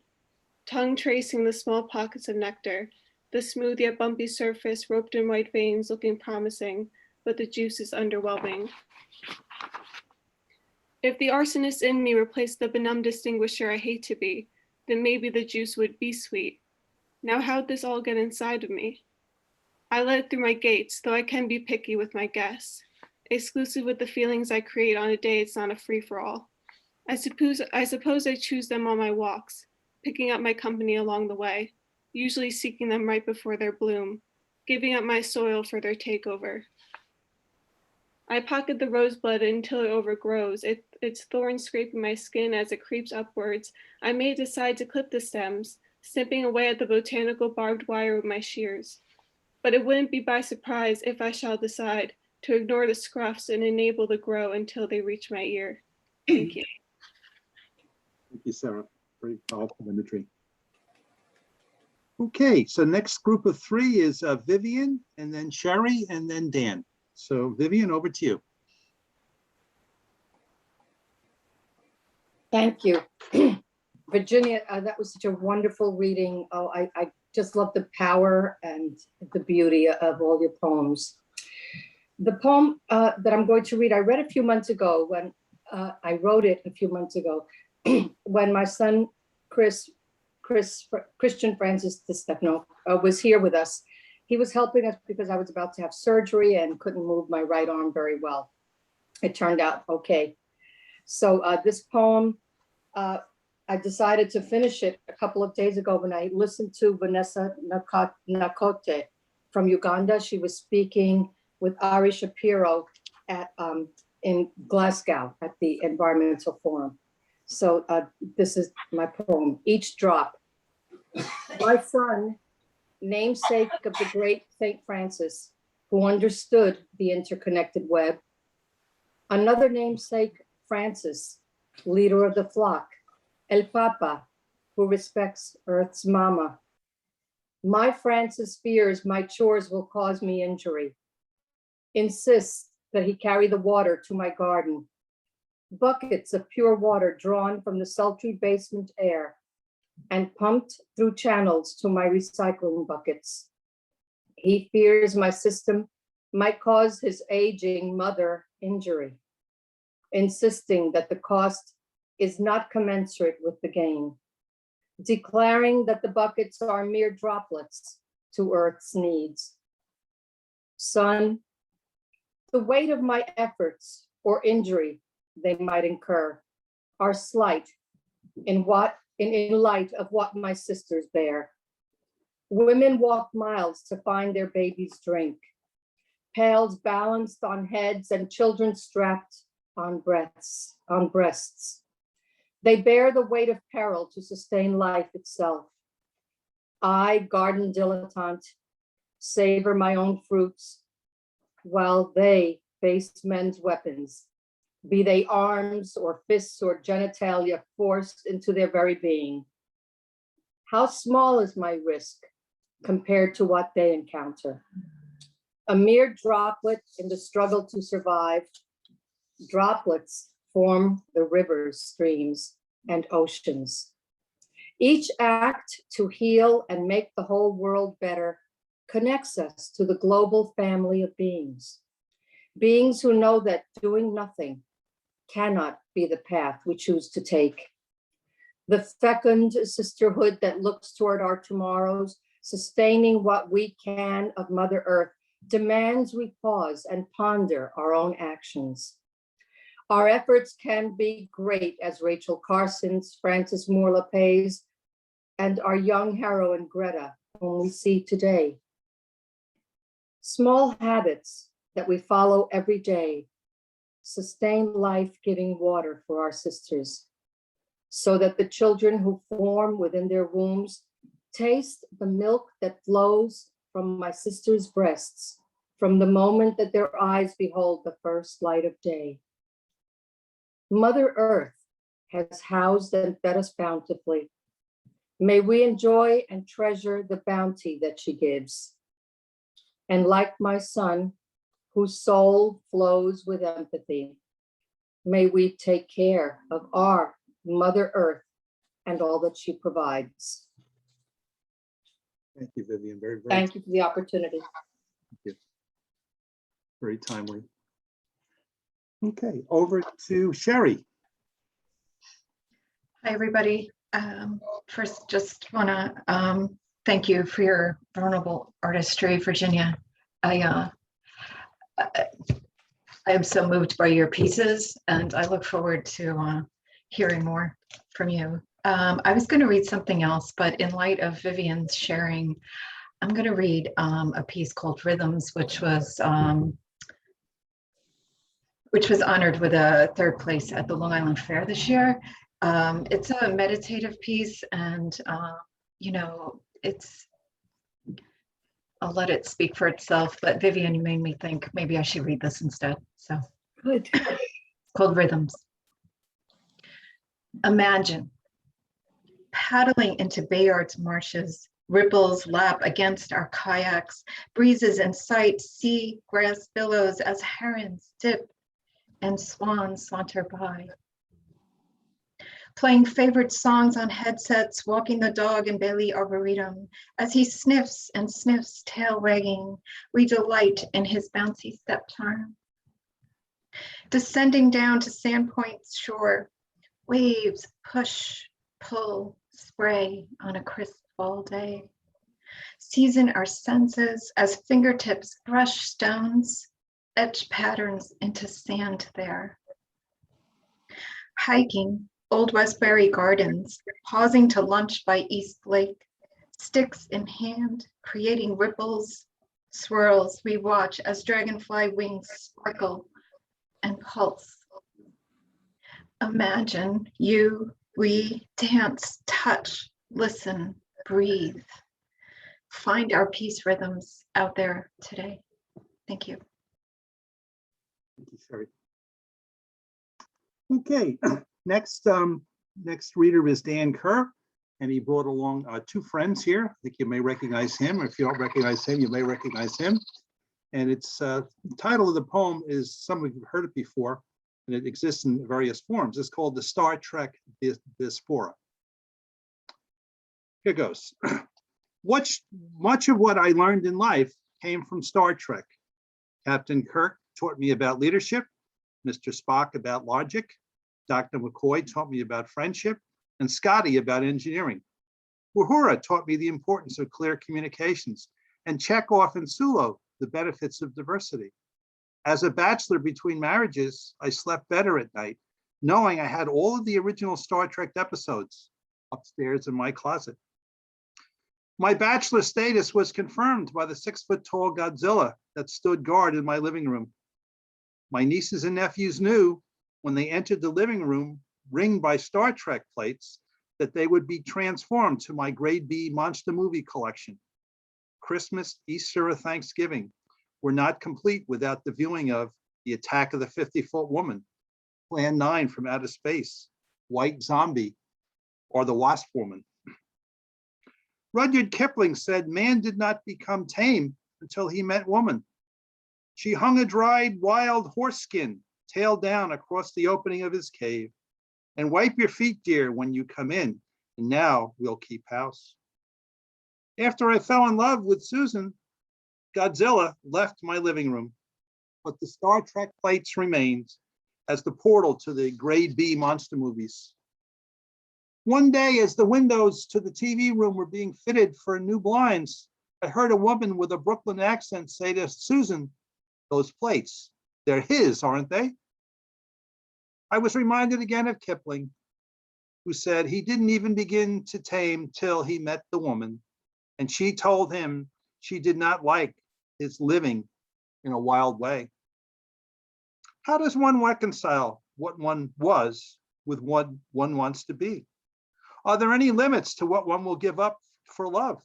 tongue tracing the small pockets of nectar, the smooth yet bumpy surface roped in white veins looking promising, but the juice is underwhelming. If the arsonist in me replaced the benumbed distinguisher I hate to be, then maybe the juice would be sweet. Now how'd this all get inside of me? I let it through my gates, though I can be picky with my guests, exclusive with the feelings I create on a day it's not a free-for-all. I suppose I choose them on my walks, picking up my company along the way, usually seeking them right before their bloom, giving up my soil for their takeover. I pocket the rosebud until it overgrows, its thorns scraping my skin as it creeps upwards. I may decide to clip the stems, snipping away at the botanical barbed wire with my shears. But it wouldn't be by surprise if I shall decide to ignore the scruffs and enable the grow until they reach my ear. Thank you. Thank you, Sarah. Very powerful imagery. Okay, so next group of three is Vivian, and then Sherry, and then Dan. So Vivian, over to you. Thank you. Virginia, that was such a wonderful reading. Oh, I just love the power and the beauty of all your poems. The poem that I'm going to read, I read a few months ago when I wrote it a few months ago when my son, Christian Francis Di Stefano, was here with us. He was helping us because I was about to have surgery and couldn't move my right arm very well. It turned out okay. So this poem, I decided to finish it a couple of days ago when I listened to Vanessa Nakote from Uganda. She was speaking with Ari Shapiro in Glasgow at the Environmental Forum. So this is my poem, Each Drop. My son, namesake of the great St. Francis, who understood the interconnected web. Another namesake, Francis, leader of the flock, El Papa, who respects Earth's mama. My Francis fears my chores will cause me injury. Insists that he carry the water to my garden. Buckets of pure water drawn from the sultry basement air and pumped through channels to my recycling buckets. He fears my system might cause his aging mother injury, insisting that the cost is not commensurate with the gain, declaring that the buckets are mere droplets to Earth's needs. Son, the weight of my efforts or injury they might incur are slight in light of what my sisters bear. Women walk miles to find their babies' drink, pails balanced on heads and children strapped on breasts. They bear the weight of peril to sustain life itself. I, garden dilettante, savor my own fruits, while they face men's weapons, be they arms or fists or genitalia forced into their very being. How small is my risk compared to what they encounter? A mere droplet in the struggle to survive. Droplets form the rivers, streams, and oceans. Each act to heal and make the whole world better connects us to the global family of beings. Beings who know that doing nothing cannot be the path we choose to take. The fecund sisterhood that looks toward our tomorrows, sustaining what we can of Mother Earth, demands we pause and ponder our own actions. Our efforts can be great, as Rachel Carson's Francis Moore LePay's and our young heroine Greta, whom we see today. Small habits that we follow every day sustain life-giving water for our sisters, so that the children who form within their wombs taste the milk that flows from my sister's breasts from the moment that their eyes behold the first light of day. Mother Earth has housed and fed us bountifully. May we enjoy and treasure the bounty that she gives. And like my son, whose soul flows with empathy, may we take care of our Mother Earth and all that she provides. Thank you, Vivian. Very, very, Thank you for the opportunity. very timely. Okay, over to Sherry. Hi, everybody. First, just want to thank you for your vulnerable artistry, Virginia. I am so moved by your pieces, and I look forward to hearing more from you. I was going to read something else, but in light of Vivian's sharing, I'm going to read a piece called Rhythms, which was honored with a 3rd place at the Long Island Fair this year. It's a meditative piece, and you know, I'll let it speak for itself, but Vivian, you made me think maybe I should read this instead. So Good. it's called Rhythms. Imagine paddling into Bayard's marshes, ripples lap against our kayaks, breezes in sight, sea grass billows as herons dip and swans saunter by. Playing favorite songs on headsets, walking the dog in Bailey Arboretum. As he sniffs and sniffs, tail wagging, we delight in his bouncy step charm. Descending down to Sandpoint's shore, waves push, pull, spray on a crisp fall day. Season our senses as fingertips brush stones, etch patterns into sand there. Hiking Old Westbury Gardens, pausing to lunch by East Lake, sticks in hand, creating ripples, swirls. We watch as dragonfly wings sparkle and pulse. Imagine you, we dance, touch, listen, breathe. Find our peace rhythms out there today. Thank you. Thank you, Sherry. Okay, next reader is Dan Kerr, and he brought along 2 friends here. I think you may recognize him. If you don't recognize him, you may recognize him. And it's the title of the poem is, some of you have heard it before, and it exists in various forms. It's called The Star Trek Diaspora. Here goes. Much of what I learned in life came from Star Trek. Captain Kirk taught me about leadership, Mr. Spock about logic, Dr. McCoy taught me about friendship, and Scotty about engineering. Uhura taught me the importance of clear communications, and Chekhov and Sulo the benefits of diversity. As a bachelor between marriages, I slept better at night, knowing I had all of the original Star Trek episodes upstairs in my closet. My bachelor status was confirmed by the 6-foot-tall Godzilla that stood guard in my living room. My nieces and nephews knew when they entered the living room, ringed by Star Trek plates, that they would be transformed to my grade B monster movie collection. Christmas, Easter, or Thanksgiving were not complete without the viewing of The Attack of the 50-Foot Woman, Plan 9 from Outer Space, White Zombie, or The Wasp Woman. Rudyard Kipling said man did not become tame until he met woman. She hung a dried wild horse skin, tail down across the opening of his cave. And wipe your feet, dear, when you come in, and now we'll keep house. After I fell in love with Susan, Godzilla left my living room, but the Star Trek plates remained as the portal to the grade B monster movies. One day, as the windows to the TV room were being fitted for new blinds, I heard a woman with a Brooklyn accent say to Susan, "Those plates, they're his, aren't they?" I was reminded again of Kipling. who said he didn't even begin to tame till he met the woman, and she told him she did not like his living in a wild way. How does one reconcile what one was with what one wants to be? Are there any limits to what one will give up for love?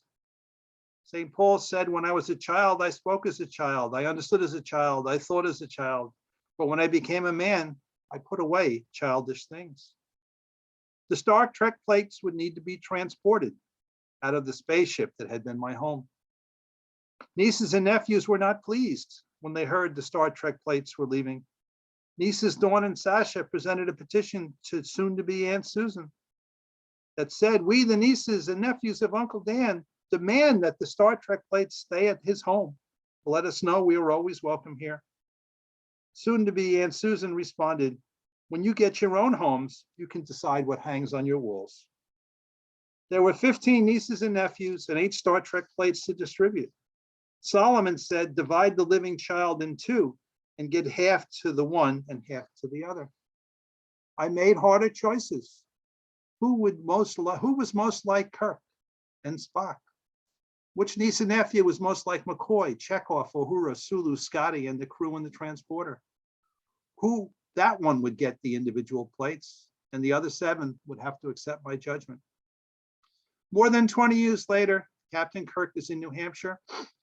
St. Paul said, when I was a child, I spoke as a child, I understood as a child, I thought as a child. But when I became a man, I put away childish things. The Star Trek plates would need to be transported out of the spaceship that had been my home. Nieces and nephews were not pleased when they heard the Star Trek plates were leaving. Nieces Dawn and Sasha presented a petition to soon-to-be Aunt Susan that said, we, the nieces and nephews of Uncle Dan, demand that the Star Trek plates stay at his home. Let us know we are always welcome here. Soon-to-be Aunt Susan responded, when you get your own homes, you can decide what hangs on your walls. There were 15 nieces and nephews and 8 Star Trek plates to distribute. Solomon said, divide the living child in 2 and get half to the one and half to the other. I made harder choices. Who was most like Kirk and Spock? Which niece and nephew was most like McCoy, Chekhov, Uhura, Sulu, Scotty, and the crew in the transporter? That one would get the individual plates, and the other 7 would have to accept my judgment. More than 20 years later, Captain Kirk is in New Hampshire.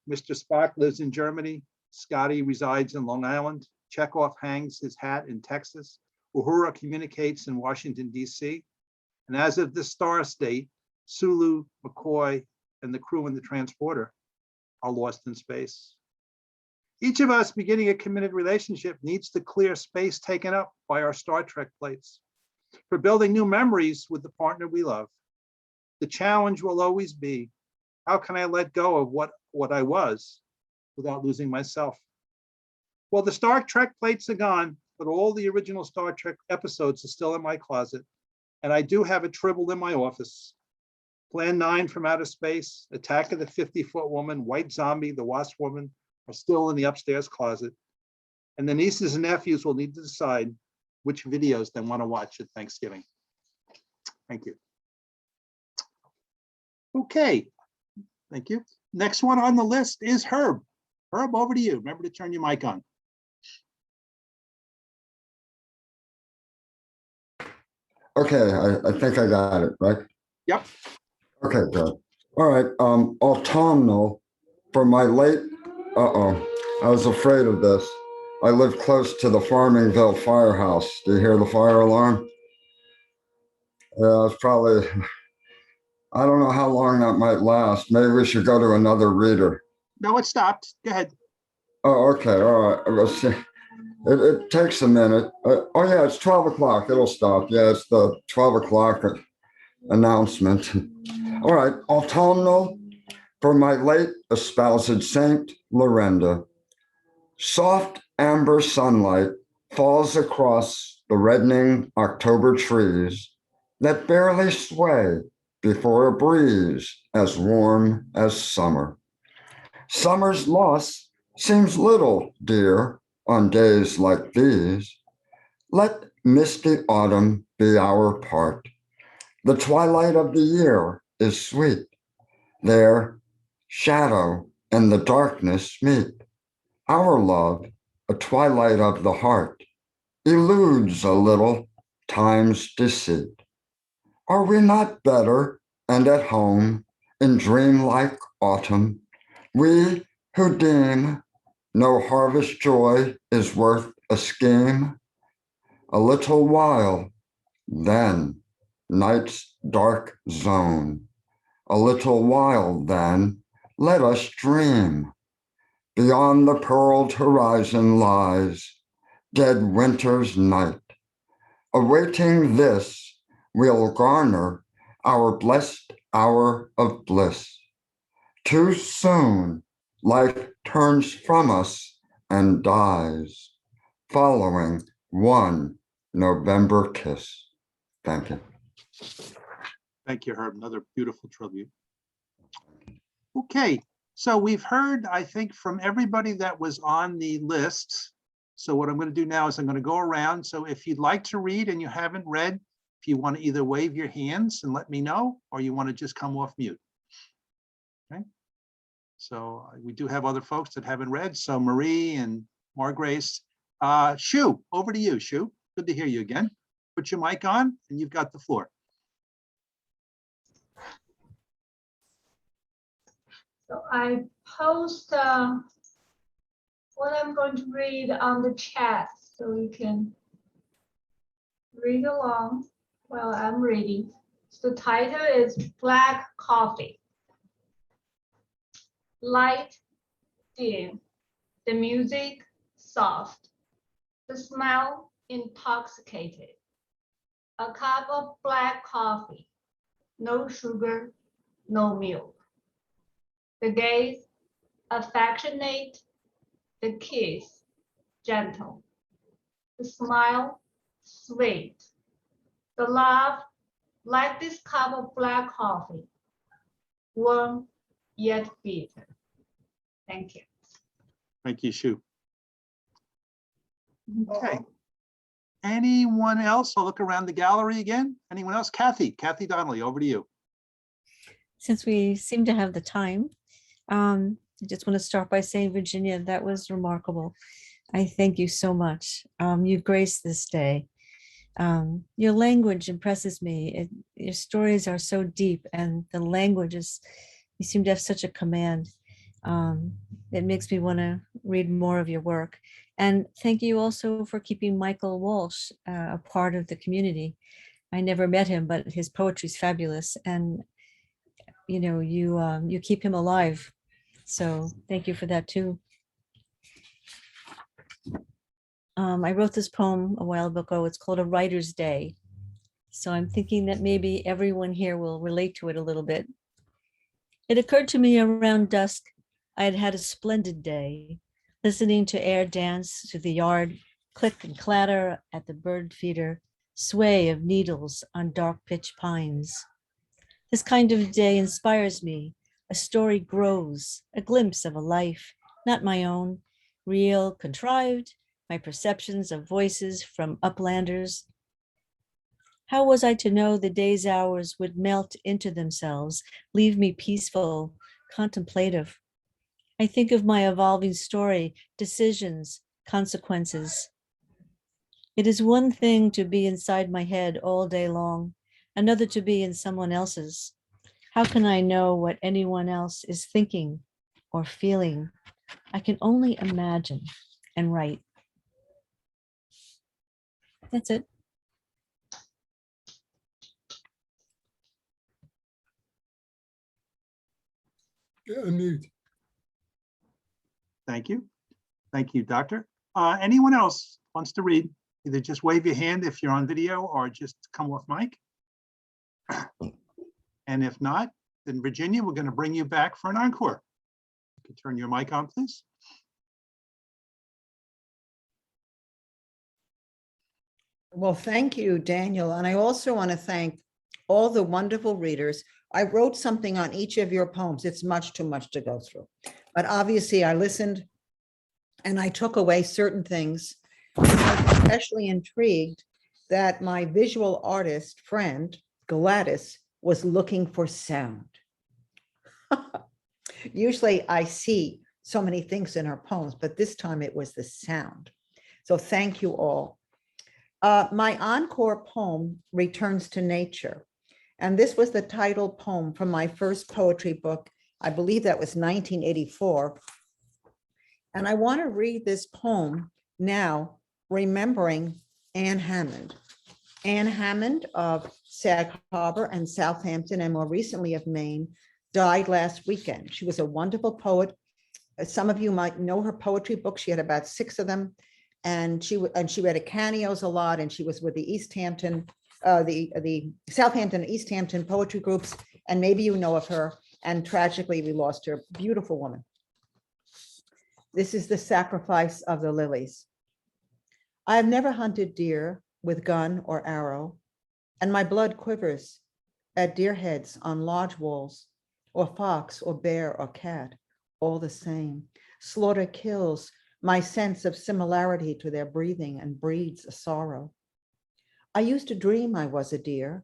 Mr. Spock lives in Germany. Scotty resides in Long Island. Chekhov hangs his hat in Texas. Uhura communicates in Washington, D.C. And as of this star state, Sulu, McCoy, and the crew in the transporter are lost in space. Each of us beginning a committed relationship needs to clear space taken up by our Star Trek plates for building new memories with the partner we love. The challenge will always be, how can I let go of what I was without losing myself? Well, the Star Trek plates are gone, but all the original Star Trek episodes are still in my closet. And I do have a Tribble in my office. Plan 9 from Outer Space, Attack of the 50-Foot Woman, White Zombie, The Wasp Woman are still in the upstairs closet. And the nieces and nephews will need to decide which videos they want to watch at Thanksgiving. Thank you. Okay, thank you. Next one on the list is Herb. Herb, over to you. Remember to turn your mic on. Okay, I think I got it, right? Yep. Okay, good. All right, autumnal for my late, I was afraid of this. I live close to the Farmingville firehouse. Do you hear the fire alarm? Yeah, it's probably, I don't know how long that might last. Maybe we should go to another reader. No, it stopped. Go ahead. Oh, okay, all right. Let's see. It takes a minute. Oh yeah, it's 12 o'clock. It'll stop. Yeah, it's the 12 o'clock announcement. All right, autumnal for my late espoused Saint Lorenda. Soft amber sunlight falls across the reddening October trees that barely sway before a breeze as warm as summer. Summer's loss seems little, dear, on days like these. Let misty autumn be our part. The twilight of the year is sweet. There, shadow and the darkness meet. Our love, a twilight of the heart, eludes a little time's deceit. Are we not better and at home in dreamlike autumn, we who deem no harvest joy is worth a scheme? A little while, then night's dark zone. A little while, then let us dream. Beyond the pearled horizon lies dead winter's night. Awaiting this, we'll garner our blessed hour of bliss. Too soon, life turns from us and dies, following one November kiss. Thank you. Thank you, Herb. Another beautiful tribute. Okay, so we've heard, I think, from everybody that was on the list. So what I'm going to do now is I'm going to go around. So if you'd like to read and you haven't read, if you want to either wave your hands and let me know, or you want to just come off mute. Okay. So we do have other folks that haven't read. So Marie and Margrace, Shu, over to you, Shu. Good to hear you again. Put your mic on and you've got the floor. So I post what I'm going to read on the chat so you can read along while I'm reading. So the title is Black Coffee. Light, dim, the music soft, the smell intoxicated. A cup of black coffee, no sugar, no milk. The gaze affectionate, the kiss gentle, the smile sweet, the laugh like this cup of black coffee, warm yet bitter. Thank you. Thank you, Shu. Okay. Anyone else? I'll look around the gallery again. Anyone else? Kathy Donnelly, over to you. Since we seem to have the time, I just want to start by saying, Virginia, that was remarkable. I thank you so much. You've graced this day. Your language impresses me. Your stories are so deep, and the language is, you seem to have such a command. It makes me want to read more of your work. And thank you also for keeping Michael Walsh a part of the community. I never met him, but his poetry is fabulous. And you know, you keep him alive. So thank you for that too. I wrote this poem a while ago. It's called A Writer's Day. So I'm thinking that maybe everyone here will relate to it a little bit. It occurred to me around dusk, I had had a splendid day, listening to air dance through the yard, click and clatter at the bird feeder, sway of needles on dark pitch pines. This kind of day inspires me. A story grows, a glimpse of a life, not my own, real, contrived, my perceptions of voices from uplanders. How was I to know the day's hours would melt into themselves, leave me peaceful, contemplative? I think of my evolving story, decisions, consequences. It is one thing to be inside my head all day long, another to be in someone else's. How can I know what anyone else is thinking or feeling? I can only imagine and write. That's it. Unmute. Thank you. Thank you, Doctor. Anyone else wants to read? Either just wave your hand if you're on video or just come off mic. And if not, then Virginia, we're going to bring you back for an encore. You can turn your mic on, please. Well, thank you, Daniel. And I also want to thank all the wonderful readers. I wrote something on each of your poems. It's much too much to go through. But obviously I listened and I took away certain things. I was especially intrigued that my visual artist friend, Gladys, was looking for sound. Usually I see so many things in her poems, but this time it was the sound. So thank you all. My encore poem returns to nature. And this was the title poem from my first poetry book. I believe that was 1984. And I want to read this poem now, remembering Anne Hammond. Anne Hammond of Sag Harbor and Southampton, and more recently of Maine, died last weekend. She was a wonderful poet. Some of you might know her poetry book. She had about 6 of them. And she read at Caneo's a lot, and she was with the East Hampton, the Southampton and East Hampton poetry groups, and maybe you know of her. And tragically, we lost her. Beautiful woman. This is The Sacrifice of the Lilies. I have never hunted deer with gun or arrow, and my blood quivers at deer heads on lodge walls, or fox or bear or cat, all the same. Slaughter kills my sense of similarity to their breathing and breeds a sorrow. I used to dream I was a deer,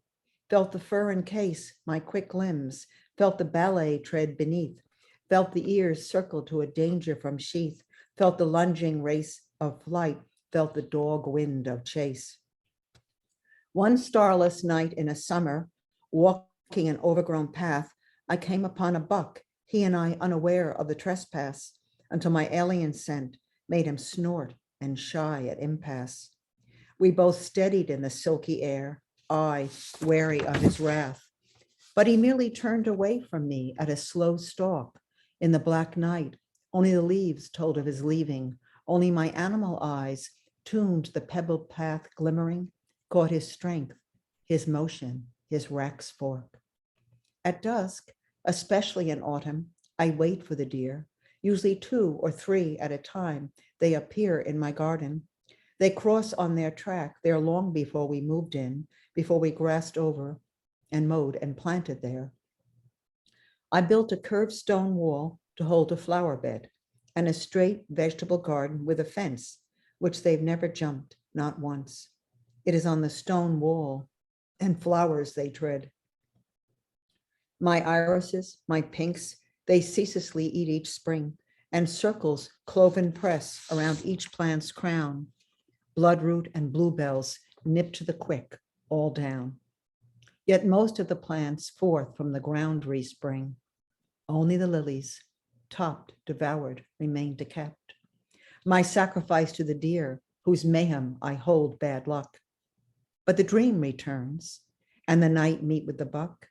felt the fur encase my quick limbs, felt the ballet tread beneath, felt the ears circle to a danger from sheath, felt the lunging race of flight, felt the dog wind of chase. One starless night in a summer, walking an overgrown path, I came upon a buck, he and I unaware of the trespass, until my alien scent made him snort and shy at impasse. We both steadied in the silky air, I wary of his wrath, but he merely turned away from me at a slow stalk. In the black night, only the leaves told of his leaving, only my animal eyes, tuned to the pebbled path glimmering, caught his strength, his motion, his rack's fork. At dusk, especially in autumn, I wait for the deer. Usually 2 or 3 at a time, they appear in my garden. They cross on their track there long before we moved in, before we grassed over and mowed and planted there. I built a curved stone wall to hold a flower bed and a straight vegetable garden with a fence, which they've never jumped, not once. It is on the stone wall and flowers they tread. My irises, my pinks, they ceaselessly eat each spring, and circles cloven press around each plant's crown. Bloodroot and bluebells nip to the quick, all down. Yet most of the plants forth from the ground respring. Only the lilies, topped, devoured, remain decapped. My sacrifice to the deer, whose mayhem I hold bad luck. But the dream returns, and the night meet with the buck.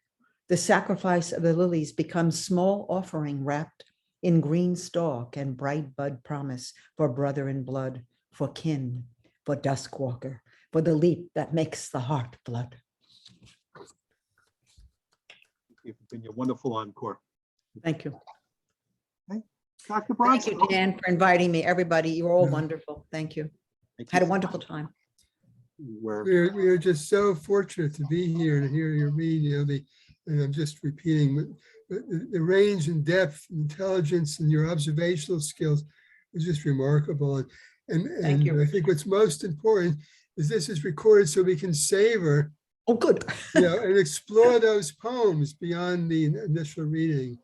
The sacrifice of the lilies becomes small offering wrapped in green stalk and bright bud promise for brother in blood, for kin, for dusk walker, for the leap that makes the heart blood. You've been a wonderful encore. Thank you. Dr. Thank Bronson. you, Dan, for inviting me. Everybody, you're all Yeah. wonderful. Thank you. Thank you Had a so wonderful much. time. We're just so fortunate to be here and hear your read, and I'm just repeating, the range and depth, intelligence, and your observational skills is just remarkable. Thank you, And I think what's most important is this is recorded so we can savor, Oh, good. and explore those poems beyond the initial reading.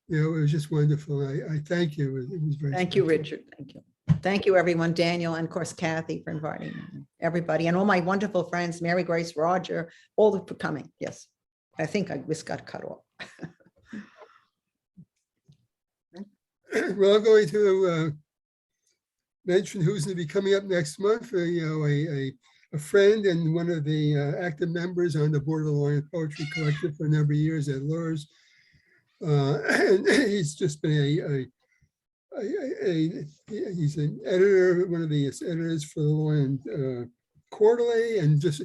It was just wonderful. I thank you. It was very Thank you, special. Richard. Thank you. Thank you, everyone. Daniel, and of course, Kathy for inviting me. Everybody, and all my wonderful friends, Mary Grace, Roger, all for coming. Yes. I think I just got cut off. Well, I'm going to mention who's going to be coming up next month. A friend and one of the active members on the board of the Lawrence Poetry Collective for a number of years at Lurs. And he's just been he's an editor, one of the editors for the Lawrence Quarterly, and just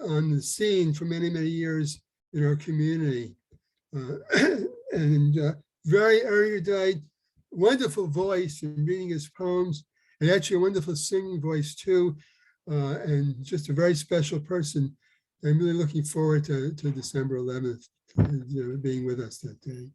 on the scene for many, many years in our community. And very erudite, wonderful voice in reading his poems, and actually a wonderful singing voice too, and just a very special person. I'm really looking forward to December 11th, being with us that day.